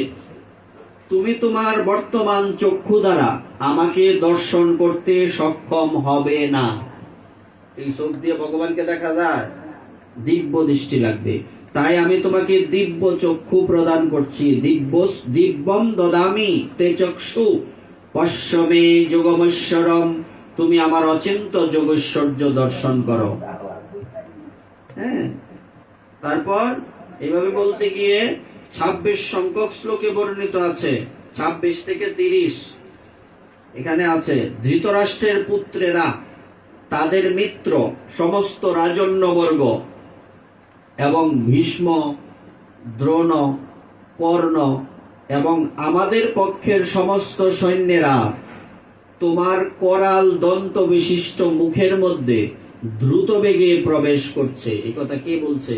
তুমি তোমার বর্তমান চক্ষু দ্বারা আমাকে দর্শন করতে সক্ষম হবে না। এই চোখ দিয়ে ভগবানকে দেখা যায়? দিব্য দৃষ্টি লাগবে। তাই আমি তোমাকে দিব্য চক্ষু প্রদান করছি। দিব্যম দদামি তে চক্ষু পশ্যমে যোগমশ্বরম। তুমি আমার অচিন্ত যোগৈশ্বর্য দর্শন করো। হ্যাঁ, তারপর এইভাবে বলতে গিয়ে 26 সংখ্যক শ্লোকে বর্ণিত আছে, 26 থেকে 30 এখানে আছে, ধৃতরাষ্ট্রের পুত্রেরা, তাদের মিত্র সমস্ত রাজন্যবর্গ এবং ভীষ্ম, দ্রোণ, কর্ণ এবং আমাদের পক্ষের সমস্ত সৈন্যেরা তোমার করাল দন্ত বিশিষ্ট মুখের মধ্যে দ্রুত বেগে প্রবেশ করছে। এই কথা কে বলছে?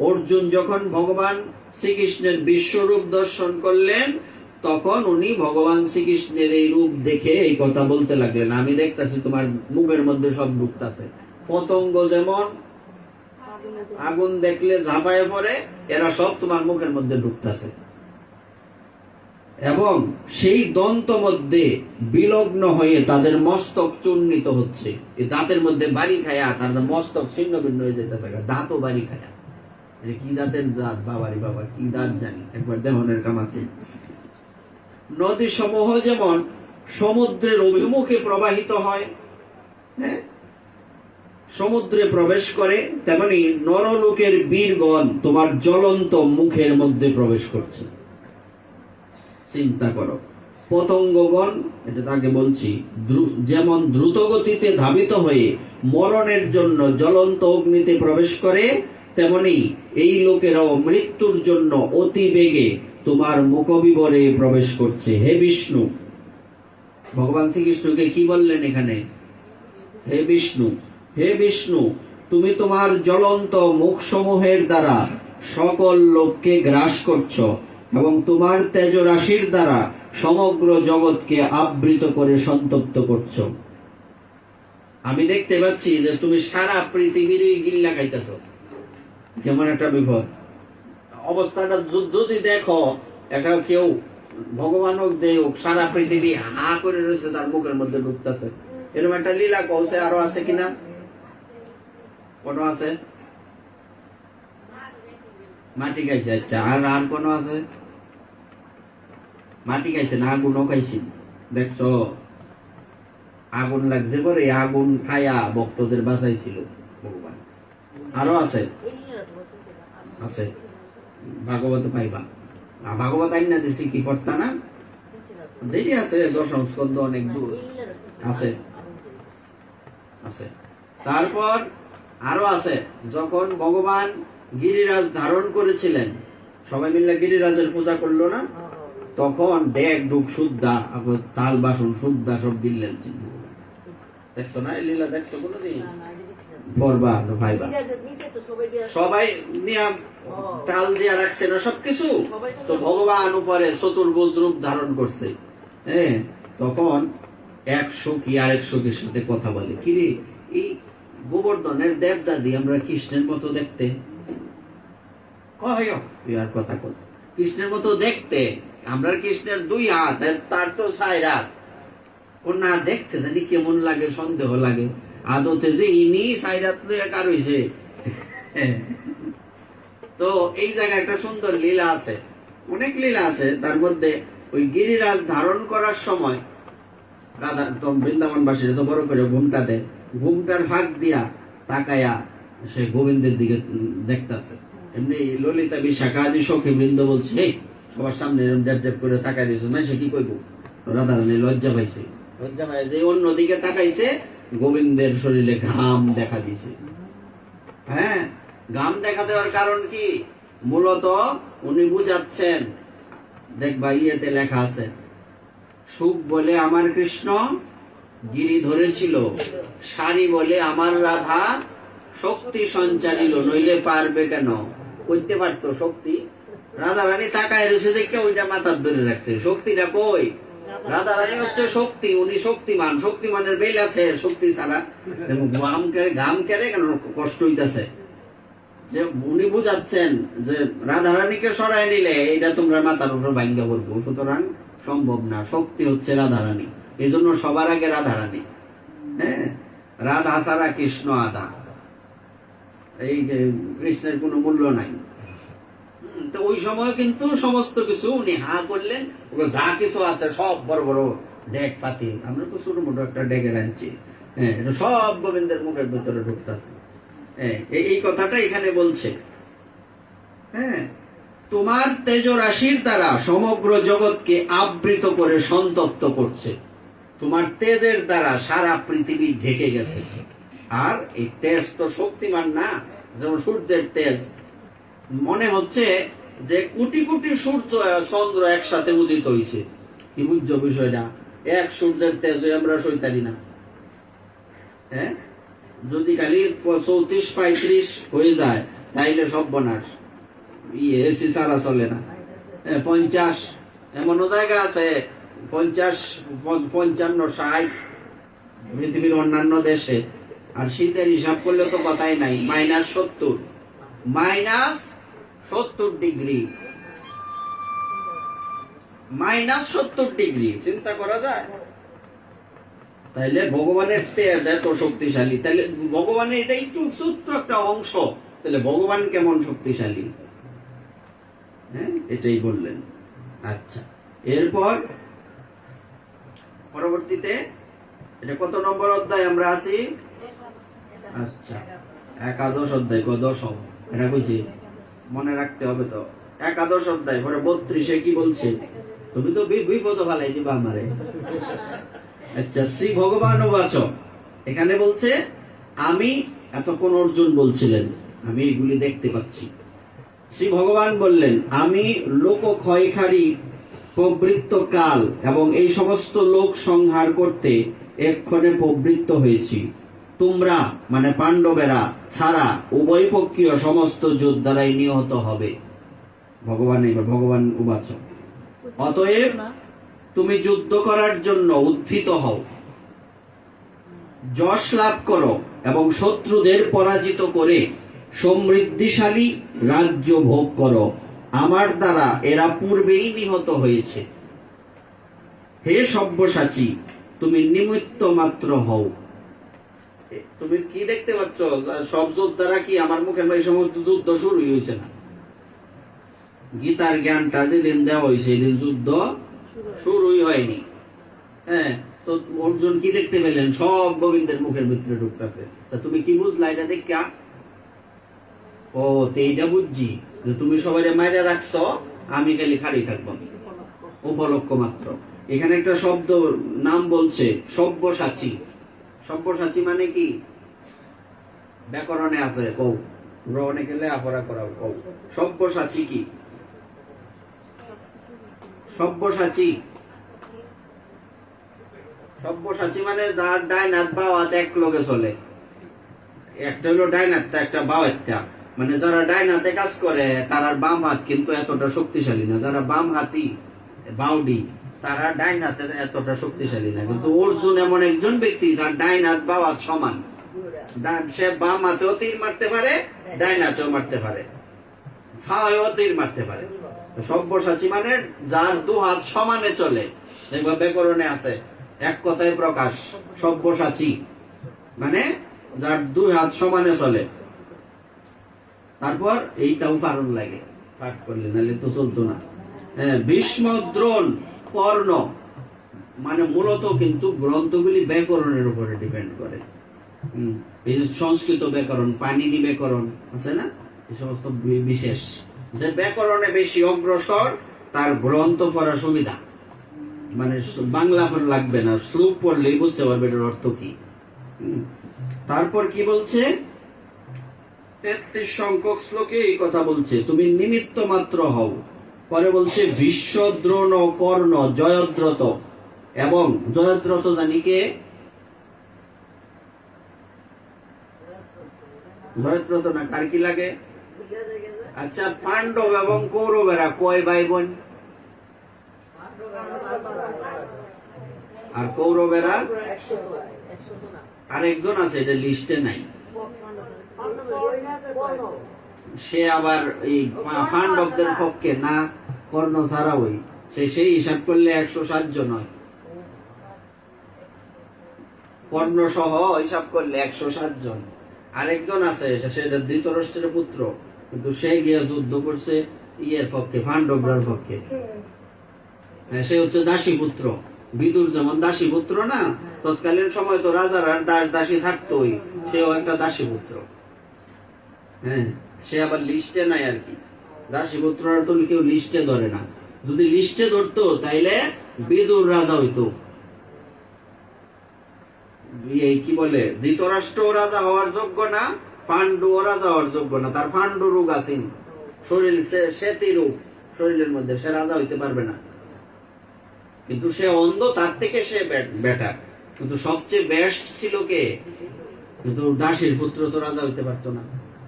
অর্জুন যখন ভগবান শ্রীকৃষ্ণের বিশ্বরূপ দর্শন করলেন, তখন উনি ভগবান শ্রীকৃষ্ণের এই রূপ দেখে এই কথা বলতে লাগলেন, আমি দেখতেছি তোমার মুখের মধ্যে সব ঢুকতেছে। পতঙ্গ যেমন আগুন দেখলে ঝাঁপায় পড়ে, এরা সব তোমার মুখের মধ্যে ঢুকতেছে। এবং সেই দন্ত মধ্যে বিলগ্ন হয়ে তাদের মস্তক চূর্ণিত হচ্ছে। এই দাঁতের মধ্যে বাড়ি খায়া তাদের মস্তক ছিন্ন ভিন্ন হয়ে যেতেছে, দাঁতও বাড়ি খায়া। কি দাঁতের দাঁত? বাবারি বাবা, কি দাঁত জানি, একবার দেহনের কাম আছে। নদী সমূহ যেমন সমুদ্রের অভিমুখে প্রবাহিত হয়, হ্যাঁ, সমুদ্রে প্রবেশ করে, তেমনি নরলোকের বীরগণ তোমার জ্বলন্ত মুখের মধ্যে প্রবেশ করছে। চিন্তা করো, পতঙ্গগণ, এটা আগে বলছি, যেমন দ্রুত গতিতে ধাবিত হয়ে মরণের জন্য জ্বলন্ত অগ্নিতে প্রবেশ করে, তেমনি এই লোকেরাও মৃত্যুর জন্য অতি বেগে তোমার মুখবিবরে প্রবেশ করছে। হে বিষ্ণু, ভগবান শ্রীকৃষ্ণকে কি বললেন এখানে? হে বিষ্ণু, হে বিষ্ণু, তুমি তোমার জ্বলন্ত মুখসমূহের দ্বারা সকল লোককে গ্রাস করছো এবং তোমার তেজ রাশির দ্বারা সমগ্র জগৎকে আবৃত করে সন্তপ্ত করছো। আমি দেখতে পাচ্ছি যে তুমি সারা পৃথিবীর গিল্লা খাইতেছ। কেমন একটা বিপদ অবস্থাটা যদি দেখো, একটা কেউ ভগবান হোক যে হোক, সারা পৃথিবী হা করে রয়েছে, তার মুখের মধ্যে ঢুকতেছে। এরকম একটা লীলা কৌশে আরো আছে কিনা? কোন আছে? মাটি খাইছে, আচ্ছা, আর কোন আছে? মাটি খাইছে না, আগুনও খাইছি, দেখছো? আগুন লাগছে পরে আগুন খায়া ভক্তদের বাঁচাইছিল ভগবান। আরো আছে, আছে, ভাগবত পাইবা। ভাগবত আইনা দিছি, কি করতা না? দেরি আছে, 10ম স্কন্ধ অনেক দূর আছে। আছে। তারপর আরো আছে, যখন ভগবান গিরিরাজ ধারণ করেছিলেন, সবাই মিলে গিরিরাজের পূজা করলো না, তখন ডেক ডুক শুদ্ধা, তাল বাসন শুদ্ধা সব দিলেন। দেখছো না এই লীলা? দেখছো কোনদিন? পড়বা ভাইবা, সবাই নিয়ে টাল দিয়া রাখছে না সবকিছু। তো ভগবান উপরে চতুর্ভুজ রূপ ধারণ করছে। হ্যাঁ, তখন এক সখী আরেক সখীর সাথে কথা বলে, কিরে এই গোবর্ধনের দেবদাদি আমরা কৃষ্ণের মতো দেখতে। আর কথা কর, কৃষ্ণের মতো দেখতে, আমরা কৃষ্ণের 2 হাত, তার তো 4 হাত। ও না দেখতে জানি কেমন লাগে, সন্দেহ লাগে আদতে যে ইনি 4 হাত একা রয়েছে। তো এই জায়গায় একটা সুন্দর লীলা আছে, অনেক লীলা আছে। তার মধ্যে ওই গিরিরাজ ধারণ করার সময় রাধা তো বৃন্দাবনবাসীরা তো বড় করে ঘুমটা দেয়, ঘুমটার ফাঁক দিয়া তাকায়া সে গোবিন্দের দিকে দেখতেছে। এমনি ললিতা বিশাখা আদি সখী বৃন্দ বলছে, এই সবার সামনে ড্যাপ ড্যাপ করে তাকাই দিয়েছে না, সে কি কইব? রাধারানী লজ্জা পাইছে, লজ্জা পাই যে অন্যদিকে তাকাইছে, গোবিন্দের শরীরে ঘাম দেখা দিয়েছে। হ্যাঁ, ঘাম দেখা দেওয়ার কারণ কি? মূলত উনি বুঝাচ্ছেন, দেখবা ইয়েতে লেখা আছে, সুখ বলে আমার কৃষ্ণ গিরি ধরেছিল, সারি বলে আমার রাধা শক্তি সঞ্চারিল, নইলে পারবে কেন? করতে পারতো শক্তি। রাধা রানী তাকায় রয়েছে দেখে ওইটা মাথার ধরে রাখছে, শক্তিটা কই? রাধা রানী হচ্ছে শক্তি, উনি শক্তিমান, শক্তিমানের বেল আছে শক্তি ছাড়া। ঘাম কেড়ে কেন কষ্ট হইতেছে, যে উনি বুঝাচ্ছেন যে রাধা রানীকে সরাই নিলে এটা তোমরা মাথার উপর ভাঙ্গা পড়বো, সুতরাং সম্ভব না, শক্তি হচ্ছে রাধা রানী, এই জন্য সবার আগে রাধা রানী। হ্যাঁ, রাধা ছাড়া কৃষ্ণ আধা, এই কৃষ্ণের কোনো মূল্য নাই। তো ওই সময় কিন্তু সমস্ত কিছু উনি হা করলেন, যা কিছু আছে সব বড় বড় ডেক পাতি, আমরা তো ছোট মোটো একটা ডেকে আনছি, হ্যাঁ, সব গোবিন্দের মুখের ভিতরে ঢুকতেছে। এই কথাটা এখানে বলছে। হ্যাঁ, তোমার তেজ রাশির দ্বারা সমগ্র জগৎকে আবৃত করে সন্তপ্ত করছে, তোমার তেজের দ্বারা সারা পৃথিবী ঢেকে গেছে। আর এই তেজ তো শক্তিমান না, যেমন সূর্যের তেজ, মনে হচ্ছে যে কোটি কোটি সূর্য চন্দ্র একসাথে উদিত হয়েছে। কি বুঝছো বিষয়টা? এক সূর্যের তেজ আমরা সইতারি না। হ্যাঁ, যদি খালি 34-35 হয়ে যায় তাইলে সব বনাস, এসি ছাড়া চলে না। 50 এমনও জায়গা আছে, 50, 55, 60 পৃথিবীর অন্যান্য দেশে। আর শীতের হিসাব করলে তো কথাই নাই, -70 ডিগ্রি, -70 ডিগ্রি, চিন্তা করা যায়? তাইলে ভগবানের তেজ এত শক্তিশালী, তাইলে ভগবানের এটা একটু ছোট্ট একটা অংশ, তাহলে ভগবান কেমন শক্তিশালী? হ্যাঁ, এটাই বললেন। আচ্ছা, এরপর পরবর্তীতে এটা কত নম্বর অধ্যায় আমরা আছি? আচ্ছা, 11 অধ্যায়, দশম, এটা কইছি মনে রাখতে হবে তো। 11 অধ্যায় পরে 32 কি বলছে? তুমি তো বিপদ ফালাই দিবা আমারে। আচ্ছা, শ্রী ভগবান বাচ, এখানে বলছে আমি, এতক্ষণ অর্জুন বলছিলেন আমি এগুলি দেখতে পাচ্ছি, শ্রী ভগবান বললেন আমি লোক ক্ষয়কারী প্রবৃত্ত কাল এবং এই সমস্ত লোক সংহার করতে এক্ষণে প্রবৃত্ত হয়েছি। তোমরা মানে পাণ্ডবেরা ছাড়া উভয় পক্ষীয় সমস্ত যোদ্ধারাই নিহত হবে। ভগবান উবাচ, অতএব তুমি যুদ্ধ করার জন্য উত্থিত হও, যশ লাভ করো এবং শত্রুদের পরাজিত করে সমৃদ্ধিশালী রাজ্য ভোগ করো। আমার দ্বারা এরা পূর্বেই নিহত হয়েছে। হে সব্যসাচী, তুমি নিমিত্ত মাত্র হও। তুমি কি দেখতে পাচ্ছ? সব যোদ্ধারা কি আমার মুখের এই সময় যুদ্ধ শুরু হয়েছে না? গীতার জ্ঞানটা যেদিন দেওয়া হয়েছে সেদিন যুদ্ধ শুরুই হয়নি। হ্যাঁ, তো অর্জুন কি দেখতে পেলেন? সব গোবিন্দের মুখের ভিতরে ঢুকতেছে। তা তুমি কি বুঝলা এটা দেখা? ও, তো এইটা বুঝছি যে তুমি সবাই মাইরা রাখছো, আমি খালি খালি থাকবো, উপলক্ষ মাত্র। এখানে একটা শব্দ নাম বলছে সব্যসাচী। সব্যসাচী মানে কি? ব্যাকরণে আছে, কৌ অনেকে লেখাপড়া করাও, কৌ সব্যসাচী কি? সব্যসাচী সব্যসাচী মানে যার ডাইন হাত বাও হাত এক লগে চলে। একটা হলো ডাইন হাতটা, একটা বাও হাতটা। মানে যারা ডাইন হাতে কাজ করে তারা বাম হাত কিন্তু এতটা শক্তিশালী না। যারা বাম হাতি বাউডি তারা ডাইন হাতে এতটা শক্তিশালী না। কিন্তু অর্জুন এমন একজন ব্যক্তি যার ডাইন হাত বাও হাত সমান। সে বাম হাতেও তীর মারতে পারে, ডাইন হাতেও মারতে পারে, ফাওয়ায়ও তীর মারতে পারে। সব্যসাচী মানে যার দু হাত সমানে চলে। দেখবা ব্যাকরণে আছে, এক কথায় প্রকাশ। সব্যসাচী মানে যার দুই হাত সমানে চলে। তারপর এইটাও কারণ লাগে পাঠ করলে, নাহলে তো চলতো না। ভীষ্ম, দ্রোণ, কর্ণ মানে মূলত কিন্তু গ্রন্থগুলি ব্যাকরণের উপরে ডিপেন্ড করে। এই যে সংস্কৃত ব্যাকরণ, পাণিনি ব্যাকরণ আছে না, এই সমস্ত বিশেষ যে ব্যাকরণে বেশি অগ্রসর তার গ্রন্থ পড়া সুবিধা। মানে বাংলা লাগবে না, শ্লোক পড়লেই বুঝতে পারবে এটার অর্থ কি। তারপর কি বলছে? 33 সংখ্যক শ্লোকে এই কথা বলছে, তুমি নিমিত্ত মাত্র হও। পরে বলছে ভীষ্ম, দ্রোণ, কর্ণ, জয়দ্রথ এবং জয়দ্রথ জানি কে? জয়দ্রথ না, কার কি লাগে? আচ্ছা, পাণ্ডব এবং কৌরবেরা কয় ভাই বোন? আর কৌরবেরা আরেকজন আছে, এটা লিস্টে নাই। সে আবার এই পাণ্ডবদের পক্ষে না, কর্ণ ছাড়া ওই সেই হিসাব করলে 107 জন হয়। কর্ণ সহ হিসাব করলে 107 জন। আরেকজন আছে, সেটা ধৃতরাষ্ট্রের পুত্র, কিন্তু সে গিয়ে যুদ্ধ করছে ইয়ের পক্ষে, পাণ্ডবরার পক্ষে। সে হচ্ছে দাসী পুত্র। বিদুর যেমন দাসী পুত্র না, তৎকালীন সময় তো রাজার আর দাসী থাকতোই, সেও একটা দাসী পুত্র। সে আবার লিস্টে নাই আর কি। দাসী পুত্র তো কেউ লিস্টে ধরে না। যদি লিস্টে ধরতো তাইলে বিদুর রাজা হইতো। কি বলে, ধৃতরাষ্ট্র রাজা হওয়ার যোগ্য না, পাণ্ডু রাজা হওয়ার যোগ্য না। তার পাণ্ডু রোগ আছে, শরীর সেতি রোগ শরীরের মধ্যে, সে রাজা হইতে পারবে না। কিন্তু সে অন্ধ, তার থেকে সে বেটার। কিন্তু সবচেয়ে বেস্ট ছিল কে? কিন্তু দাসীর পুত্র তো রাজা হইতে পারতো না।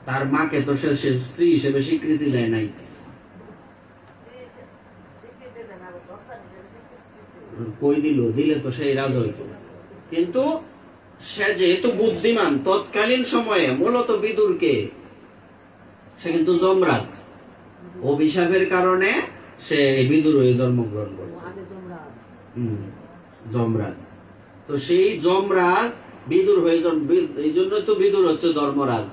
তার মাকে তো সে স্ত্রী হিসেবে স্বীকৃতি দেয় নাই। কই দিলে তো সেই রাজা হইতো। কিন্তু সে যেহেতু বুদ্ধিমান, তৎকালীন সময়ে মূলত বিদুরকে, সে কিন্তু যমরাজ, অভিশাপের কারণে সে বিদুর হয়ে জন্মগ্রহণ করে। যমরাজ, তো সেই যমরাজ বিদুর হয়ে এই জন্য তো বিদুর হচ্ছে ধর্মরাজ।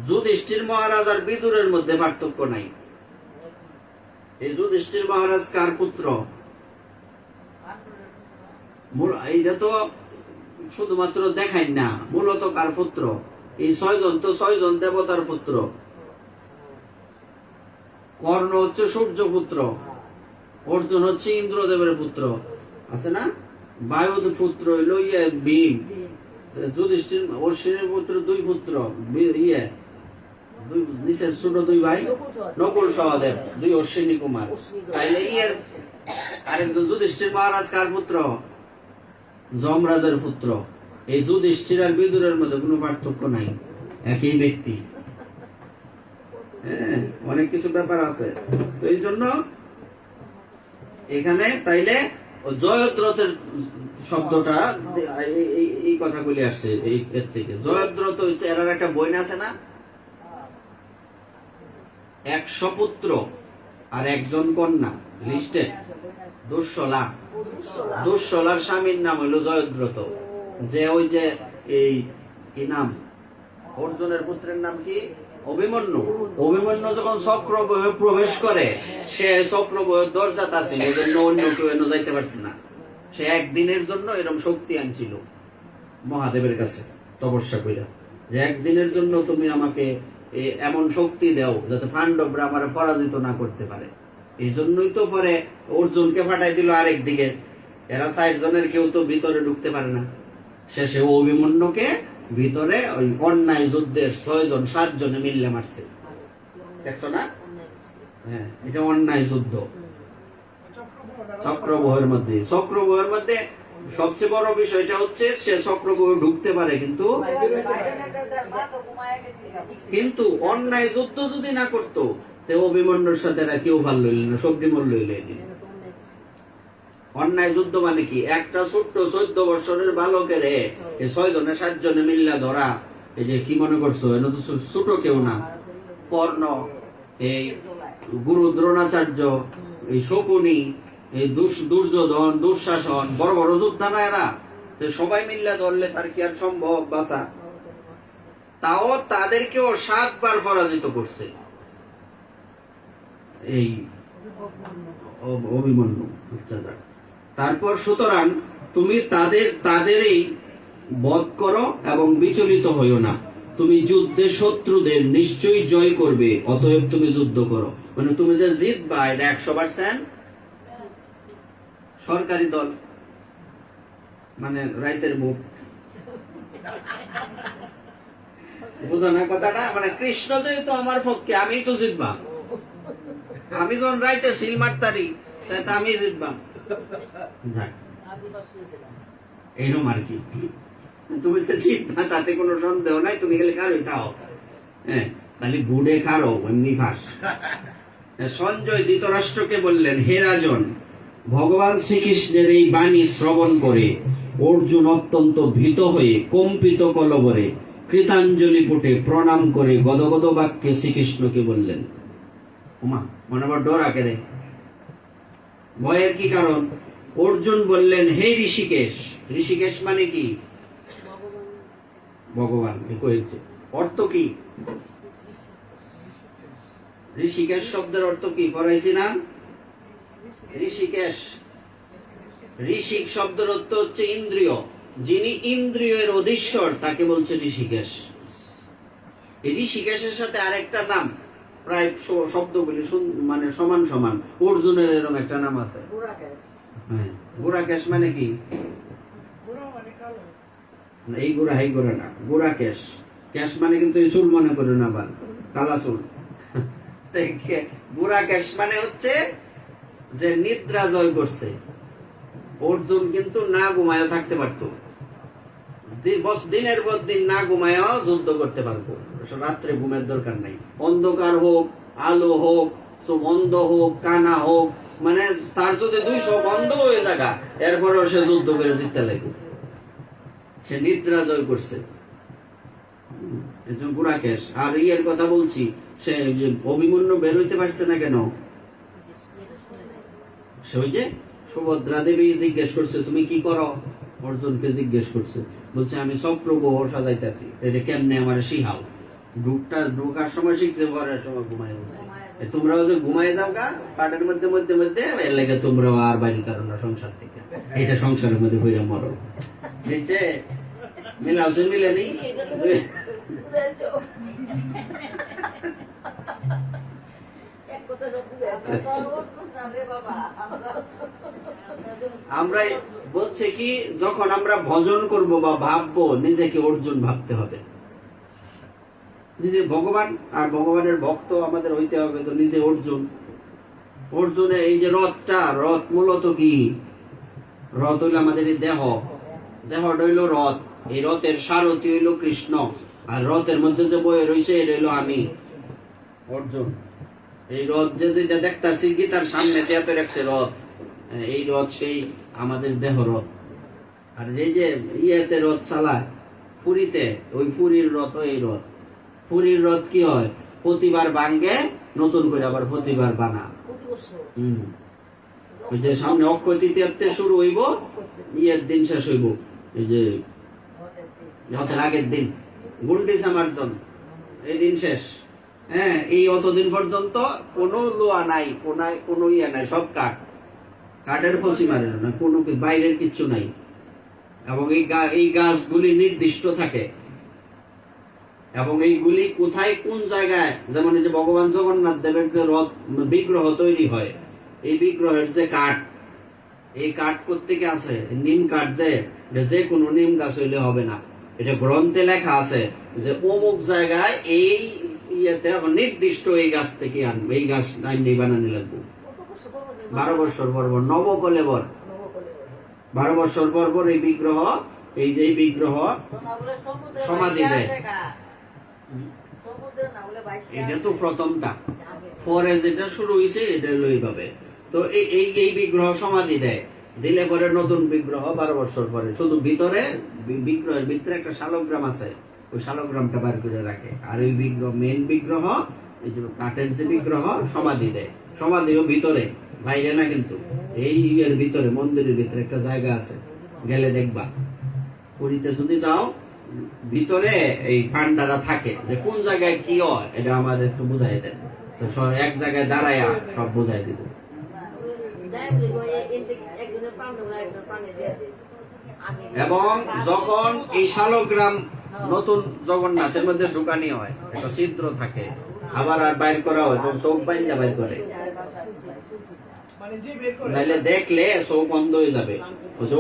যুধিষ্ঠির মহারাজ আর বিদুরের মধ্যে পার্থক্য নাই। এই যুধিষ্ঠির মহারাজ কার পুত্র? এইটা তো শুধুমাত্র দেখাই না, মূলত কার পুত্র? এই 6 জন তো 6 জন দেবতার পুত্র। কর্ণ হচ্ছে সূর্য পুত্র, অর্জুন হচ্ছে ইন্দ্রদেবের পুত্র, আছে না? বায়ুর পুত্র হইল ভীম, যুধিষ্ঠির অশ্বিনীর পুত্র 2 পুত্র, নিচের ছোট 2 ভাই নকুল সহদেব, 2 অশ্বিনী কুমার। তাইলে আরেকজন যুধিষ্ঠির মহারাজ কার পুত্র? যমরাজের পুত্র। এই যুধিষ্ঠির আর বিদুরের মধ্যে কোনো পার্থক্য নাই, একই ব্যক্তি। অনেক কিছু ব্যাপার আছে। তো এই জন্য এখানে তাইলে জয়দ্রথের শব্দটা এই কথাগুলি আসছে এর থেকে। জয়দ্রথ হচ্ছে এর একটা বই আছে না, 100 পুত্র আর 1 জন কন্যা লিস্টে, দুঃশলার স্বামীর নাম হইল জয়দ্রথ। যে ওই যে এই কি নাম, অর্জুনের পুত্রের নাম কি? অভিমন্যু। অভিমন্যু যখন চক্রব্যূহে প্রবেশ করে, সে চক্রব্যূহের দরজাতে ছিল, এজন্য অন্য কেউ এনে যাইতে পারছে না। সে একদিনের জন্য এরকম শক্তি আনছিল মহাদেবের কাছে তপস্যা কইরা, যে একদিনের জন্য তুমি আমাকে এমন শক্তি দাও যাতে পাণ্ডবরা আমার পরাজিত না করতে পারে। এই জন্যই তো পরে অর্জুনকে পাঠাই দিল আরেক দিকে। এরা 4 জনের কেউ তো ভিতরে ঢুকতে পারে না, শেষে অভিমন্যুকে ভিতরে ওই অন্যায় যুদ্ধের 6 জন 7 জনে মিললে মারছে, দেখছো না? হ্যাঁ, এটা অন্যায় যুদ্ধ চক্রব্যূহের মধ্যে সবচেয়ে বড় বিষয়টা হচ্ছে সে চক্রব্যূহ ঢুকতে পারে, কিন্তু অন্যায় যুদ্ধ যদি না করতো তো অভিমন্যুর সাথে এরা কেউ ভাল লইল না, সবজি মূল্য লইলে। অন্যায় যুদ্ধ মানে কি? একটা ছোট্ট 14 বছরের বালকের 6 জনে 7 জনে মিল্লা ধরা, এই যে কি মনে করছো এনে তো ছোট কেউ না, কর্ণ, এই গুরু দ্রোণাচার্য, এই শকুনি, এই দুর্যোধন, দুঃশাসন, বড় বড় যোদ্ধা না এরা, তো সবাই মিল্লা ধরলে তার কি আর সম্ভব বাঁচা? তাও তাদেরকেও 7 বার পরাজিত করছে এই অভিমন্যু। তারপর সুতরাং তুমি তাদেরই বধ করো এবং বিচলিত হইও না, তুমি যুদ্ধে শত্রুদের নিশ্চয়ই জয় করবে, অতএব তুমি যুদ্ধ করো। মানে তুমি যে জিতবা এটা 100% সরকারি দল, মানে রাইতের মুখ, বুঝো না কথাটা? মানে কৃষ্ণ যেহেতু আমার পক্ষে, আমি তো জিতবা, আমি যখন রাইতে সিল মারতারি আমি জিতবা, এইরকম আর কি। তুমি তো জিতবা তাতে কোনো সন্দেহ নাই, তুমি গেলে কারোই খাও, হ্যাঁ, তাহলে গুড়ে খারো এমনি ফাঁস। সঞ্জয় ধৃতরাষ্ট্রকে বললেন, হে রাজন, ভগবান শ্রীকৃষ্ণের এই বাণী শ্রবণ করে অর্জুন অত্যন্ত ভীত হয়ে কম্পিত কলবরে কৃতাঞ্জলি পুটে প্রণাম করে গদগদ বাক্যে শ্রীকৃষ্ণকে বললেন, ওমা মনে বড় ডর আকেরে, ভয়ের কি কারণ? অর্জুন বললেন, হে ঋষিকেশ। ঋষিকেশ মানে কি? ভগবান কয়েছে। অর্থ কি? ঋষিকেশ শব্দের অর্থ কি পড়াইছি না? ঋষিকেশ, ঋষিক শব্দের অর্থ হচ্ছে ইন্দ্রিয়, যিনি ইন্দ্রিয়ের অধীশ্বর তাকে বলছে ঋষিকেশ। এই ঋষিকেশের সাথে আরেকটা নাম প্রায় শব্দগুলি মানে সমান সমান, অর্জুনের এরকম একটা নাম আছে, গুড়াকেশ। মানে কি? এই গুড়া এই গুড়া না, গুড়াকেশ। কেশ মানে কিন্তু এই চুল মনে করে না, আবার কালা চুল। গুড়াকেশ মানে হচ্ছে যে নিদ্রা জয় করছে। অর্জুন কিন্তু না ঘুমায়ও থাকতে পারতো, দিনের পর দিন না ঘুমায়ও যুদ্ধ করতে পারবো, রাত্রে ঘুমের দরকার নাই। অন্ধকার হোক, আলো হোক, বন্ধ হোক, কানা হোক, মানে তার যদি 200 বন্ধ হয়ে থাকা, এরপরেও সে যুদ্ধ করে জিততে লাগবে। সে নিদ্রা জয় করছে, গুড়াকেশ। আর ইয়ের কথা বলছি, সে যে অভিমন্যু বের হইতে পারছে না কেন? সে ওই যে সুভদ্রা দেবী জিজ্ঞেস করছে, তুমি কি করো? অর্জুনকে জিজ্ঞেস করছে, বলছে আমি চক্রব্যূহ সাজাইতেছি, এটা কেমনে আমার শিখাও। ঢুকার সময় শিখছে, ভরের সময় ঘুমাই। তোমরাও যে ঘুমাই যাও গা কাঠের মধ্যে মধ্যে মধ্যে, এর লেগে তোমরাও আর বাইরে তার না সংসার থেকে, এইটা সংসারের মধ্যে হইয়া মরো। বুঝছে? মিলাওছে মিলেনি? আমরা বলছে কি, যখন আমরা ভজন করব বা ভাববো, নিজেকে অর্জুন ভাবতে হবে। নিজে ভগবান আর ভগবানের ভক্ত আমাদের হইতে হবে, তো নিজে অর্জুন। অর্জুনে এই যে রথ মূলত কি? রথ হইল আমাদের দেহ, দেহটা হইল রথ। এই রথের সারথি হইল কৃষ্ণ, আর রথের মধ্যে যে বয়ে রয়েছে এটা হইল আমি, অর্জুন। এই রথ যে যেটা দেখতেছি গীতার সামনে তেয়াতে রাখছে রথ, এই রথ সেই আমাদের দেহ রথ। আর এই যে ইয়েতে রথ চালায় পুরীতে, ওই পুরীর রথ, এই রথ। পুরীর রথ কি হয়? প্রতিবার ভাঙ্গে, নতুন করে আবার প্রতিবার বানা। ওই যে সামনে অক্ষয় তৃতীয়াতে শুরু হইব, ইয়ের দিন শেষ হইব, এই যে রথের আগের দিন গুন্ডিচা মার্জন, এই দিন শেষ। হ্যাঁ, এই অতদিন পর্যন্ত কোনো লোয়া নাই, কোনো ইয়ে নাই, সব কাঠের ফসি মারে না, কোনো বাইরের কিচ্ছু নাই। এবং এই গাছগুলি নির্দিষ্ট থাকে, এবং এইগুলি কোথায় কোন জায়গায়, যেমন এই যে ভগবান জগন্নাথ দেবের যে রথ বিগ্রহ তৈরি হয়, এই বিগ্রহের যে কাঠ, এই কাঠ কোত্থেকে আছে? নিম কাঠ, যে কোনো নিম গাছ হইলে হবে না। এটা গ্রন্থে লেখা আছে যে অমুক জায়গায় এই ইয়েতে নির্দিষ্ট এই গাছ থেকে আনবে, এই গাছ আইনে বানানি লাগবে 12 বছর পর পর, নবকলেবর 12 বছর পর পর এই বিগ্রহ, এই যে বিগ্রহ সমাধি দেয়। এটা তো প্রথমটা, পরে যেটা শুরু হয়েছে এটা হলো এইভাবে। তো এই বিগ্রহ সমাধি দেয়, দিলে পরে নতুন বিগ্রহ 12 বছর পরে। শুধু ভিতরে বিগ্রহের ভিতরে একটা শালগ্রাম আছে, ওই শালগ্রামটা বার করে রাখে। আর ওই বিগ্রহ, মেন বিগ্রহ, এই যে কাঠের যে বিগ্রহ সমাধি দেয়, সমাধিও ভিতরে, বাইরে না কিন্তু। এই এর ভিতরে, মন্দিরের ভিতরে একটা জায়গা আছে, গেলে দেখবা। পুরীতে যদি যাও, ভিতরে এই পান্ডারা থাকে, যে কোন জায়গায় কি হয় এটা আমাদের একটু বুঝাই দেন। তো এক জায়গায় দাঁড়ায় সব বুঝাই দিব। এবং যখন এই শালগ্রাম নতুন জগন্নাথের মধ্যে ঢুকানি হয়, একটা ছিদ্র থাকে, আবার আর বাইর করা হয়, তখন চোখ বাইন্দা বাইর করে, নাইলে দেখলে চোখ বন্ধ হয়ে যাবে।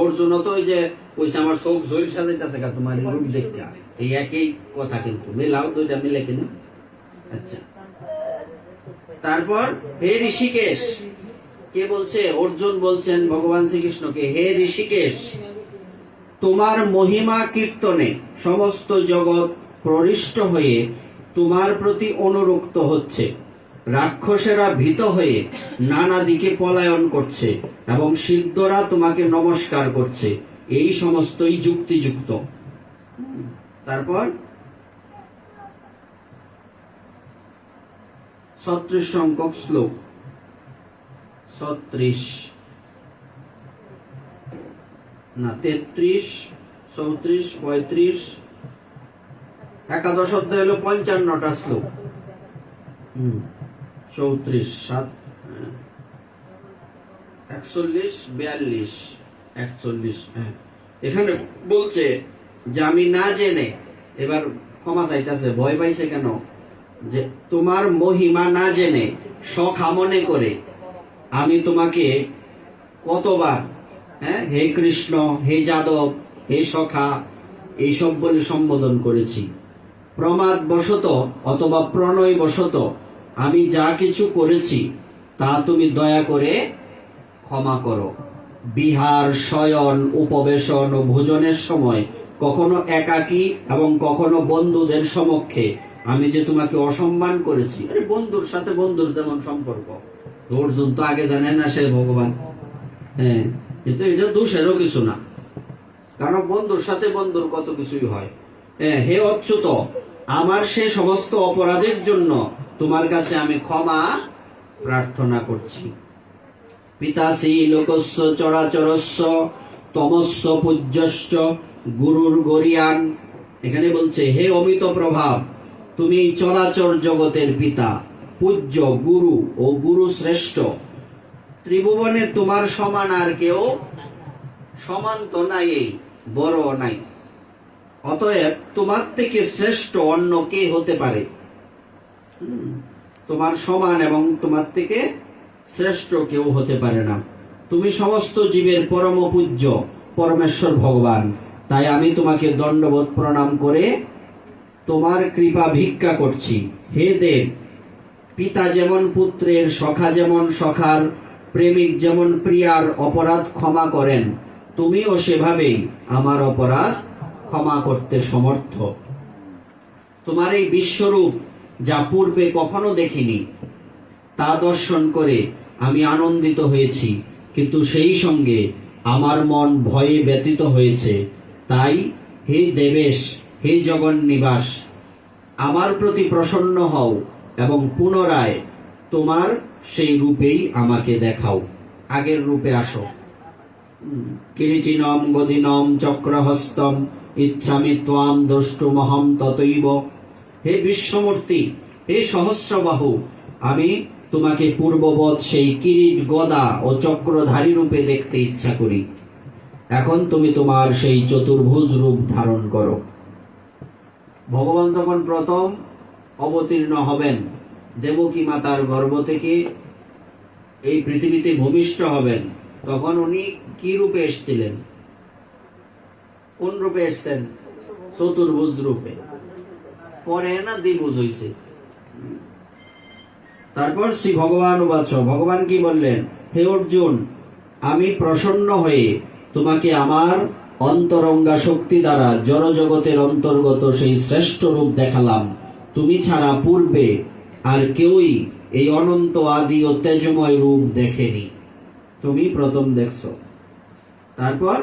অর্জুন তো ওই যে কইছে আমার চোখ জল সাজাইতেছে তোমার রূপ দেখতে, এই একই কথা কিন্তু মিলাও, দুইটা মিলে কিনা। আচ্ছা, তারপর হে ঋষিকেশ, কে বলছে? অর্জুন বলছেন ভগবান শ্রীকৃষ্ণকে, হে ঋষিকেশ, তোমার মহিমা কীর্তনে সমস্ত জগৎ প্রহৃষ্ট হয়ে তোমার প্রতি অনুরক্ত হচ্ছে। রাক্ষসেরা ভীত হয়ে নানা দিকে পলায়ন করছে এবং সিদ্ধরা তোমাকে নমস্কার করছে। এই সমস্তই যুক্তিযুক্ত। তারপর 36 সংখ্যক শ্লোক, 36 না 33, 34, 35, একাদশ অধ্যায় হলো 55টা শ্লোক। 34, 7, 41, 42, 41। এখানে বলছে যে আমি না জেনে, এবার ক্ষমা চাইতেছে, ভয় পাইছে কেন? যে তোমার মহিমা না জেনে সখা মনে করে আমি তোমাকে কতবার হে কৃষ্ণ, হে যাদব, হে সখা এইসব বলে সম্বোধন করেছি। প্রমাদ বশত অথবা প্রণয় বশত আমি যা কিছু করেছি তা তুমি দয়া করে ক্ষমা করো। বিহার, শয়ন, উপবেশন ও ভোজনের সময় কখনো একাকী এবং কখনো বন্ধুদের সমক্ষে আমি যে তোমাকে অসম্মান করেছি। আরে বন্ধুর সাথে বন্ধুর যেমন সম্পর্ক, অর্জুন তো আগে জানে না সে ভগবান, কিন্তু এটা দোষেরও কিছু না, কারণ বন্ধুর সাথে বন্ধুর কত কিছুই হয়। হে অচ্যুত, আমার সে সমস্ত অপরাধের জন্য তোমার কাছে আমি ক্ষমা প্রার্থনা করছি। পিতাসি লোকস্য চরাচরস্য তমস্য পূজ্যশ্চ গুরুর গরিয়ান। এখানে বলছে হে অমিত প্রভাব, তুমি চরাচর জগতের পিতা, পূজ্য, গুরু ও গুরু শ্রেষ্ঠ। ত্রিভুবনে তোমার সমান আর কেউ সমান তো নাই, বড় নাই। অতএব তোমার থেকে শ্রেষ্ঠ অন্য কে হতে পারে? তোমার সমান এবং তোমার থেকে শ্রেষ্ঠ কেউ হতে পারে না। তুমি সমস্ত জীবের পরম পূজ্য পরমেশ্বর ভগবান, তাই আমি তোমাকে দণ্ডবোধ প্রণাম করে তোমার কৃপা ভিক্ষা করছি। হে দেব, পিতা যেমন পুত্রের, সখা যেমন সখার, প্রেমিক যেমন প্রিয়ার অপরাধ ক্ষমা করেন, তুমিও সেভাবেই আমার অপরাধ ক্ষমা করতে সমর্থ। তোমার এই বিশ্বরূপ যা পূর্বে কখনো দেখিনি, তা দর্শন করে আমি আনন্দিত হয়েছি, কিন্তু সেই সঙ্গে আমার মন ভয়ে ব্যতীত হয়েছে। তাই হে দেবেশ, হে জগন্নিবাস, আমার প্রতি প্রসন্ন হও এবং পুনরায় তোমার সেই রূপেই আমাকে দেখাও। আগের রূপে আসো। কিরীটিনম গদিনম চক্রহস্তম ইচ্ছামি ত্বাম দ্রষ্টুমহম ততৈব। হে বিশ্বমূর্তি, হে সহস্রবাহু, আমি তোমাকে পূর্ববৎ সেই কিরীট, গদা ও চক্রধারী রূপে দেখতে ইচ্ছা করি। এখন তুমি তোমার সেই চতুর্ভুজ রূপ ধারণ করো। ভগবান যখন প্রথম অবতীর্ণ হবেন, দেবকী মাতার গর্ভ থেকে এই পৃথিবীতে ভূমিষ্ঠ হবেন, তখন উনি কি রূপে এসেছিলেন? কোন রূপে এসছেন? চতুর্ভুজ রূপে। পরে না দ্বিভুজ হয়েছে। তারপর শ্রী ভগবান উবাচ, ভগবান কি বললেন? হে অর্জুন, আমি প্রসন্ন হয়ে তোমাকে আমার অন্তরঙ্গা শক্তি দ্বারা জড় জগতের অন্তর্গত সেই শ্রেষ্ঠ রূপ দেখালাম। তুমি ছাড়া পূর্বে আর কেউই এই অনন্ত আদি ও তেজময় রূপ দেখেনি, তুমি প্রথম দেখছো। তারপর,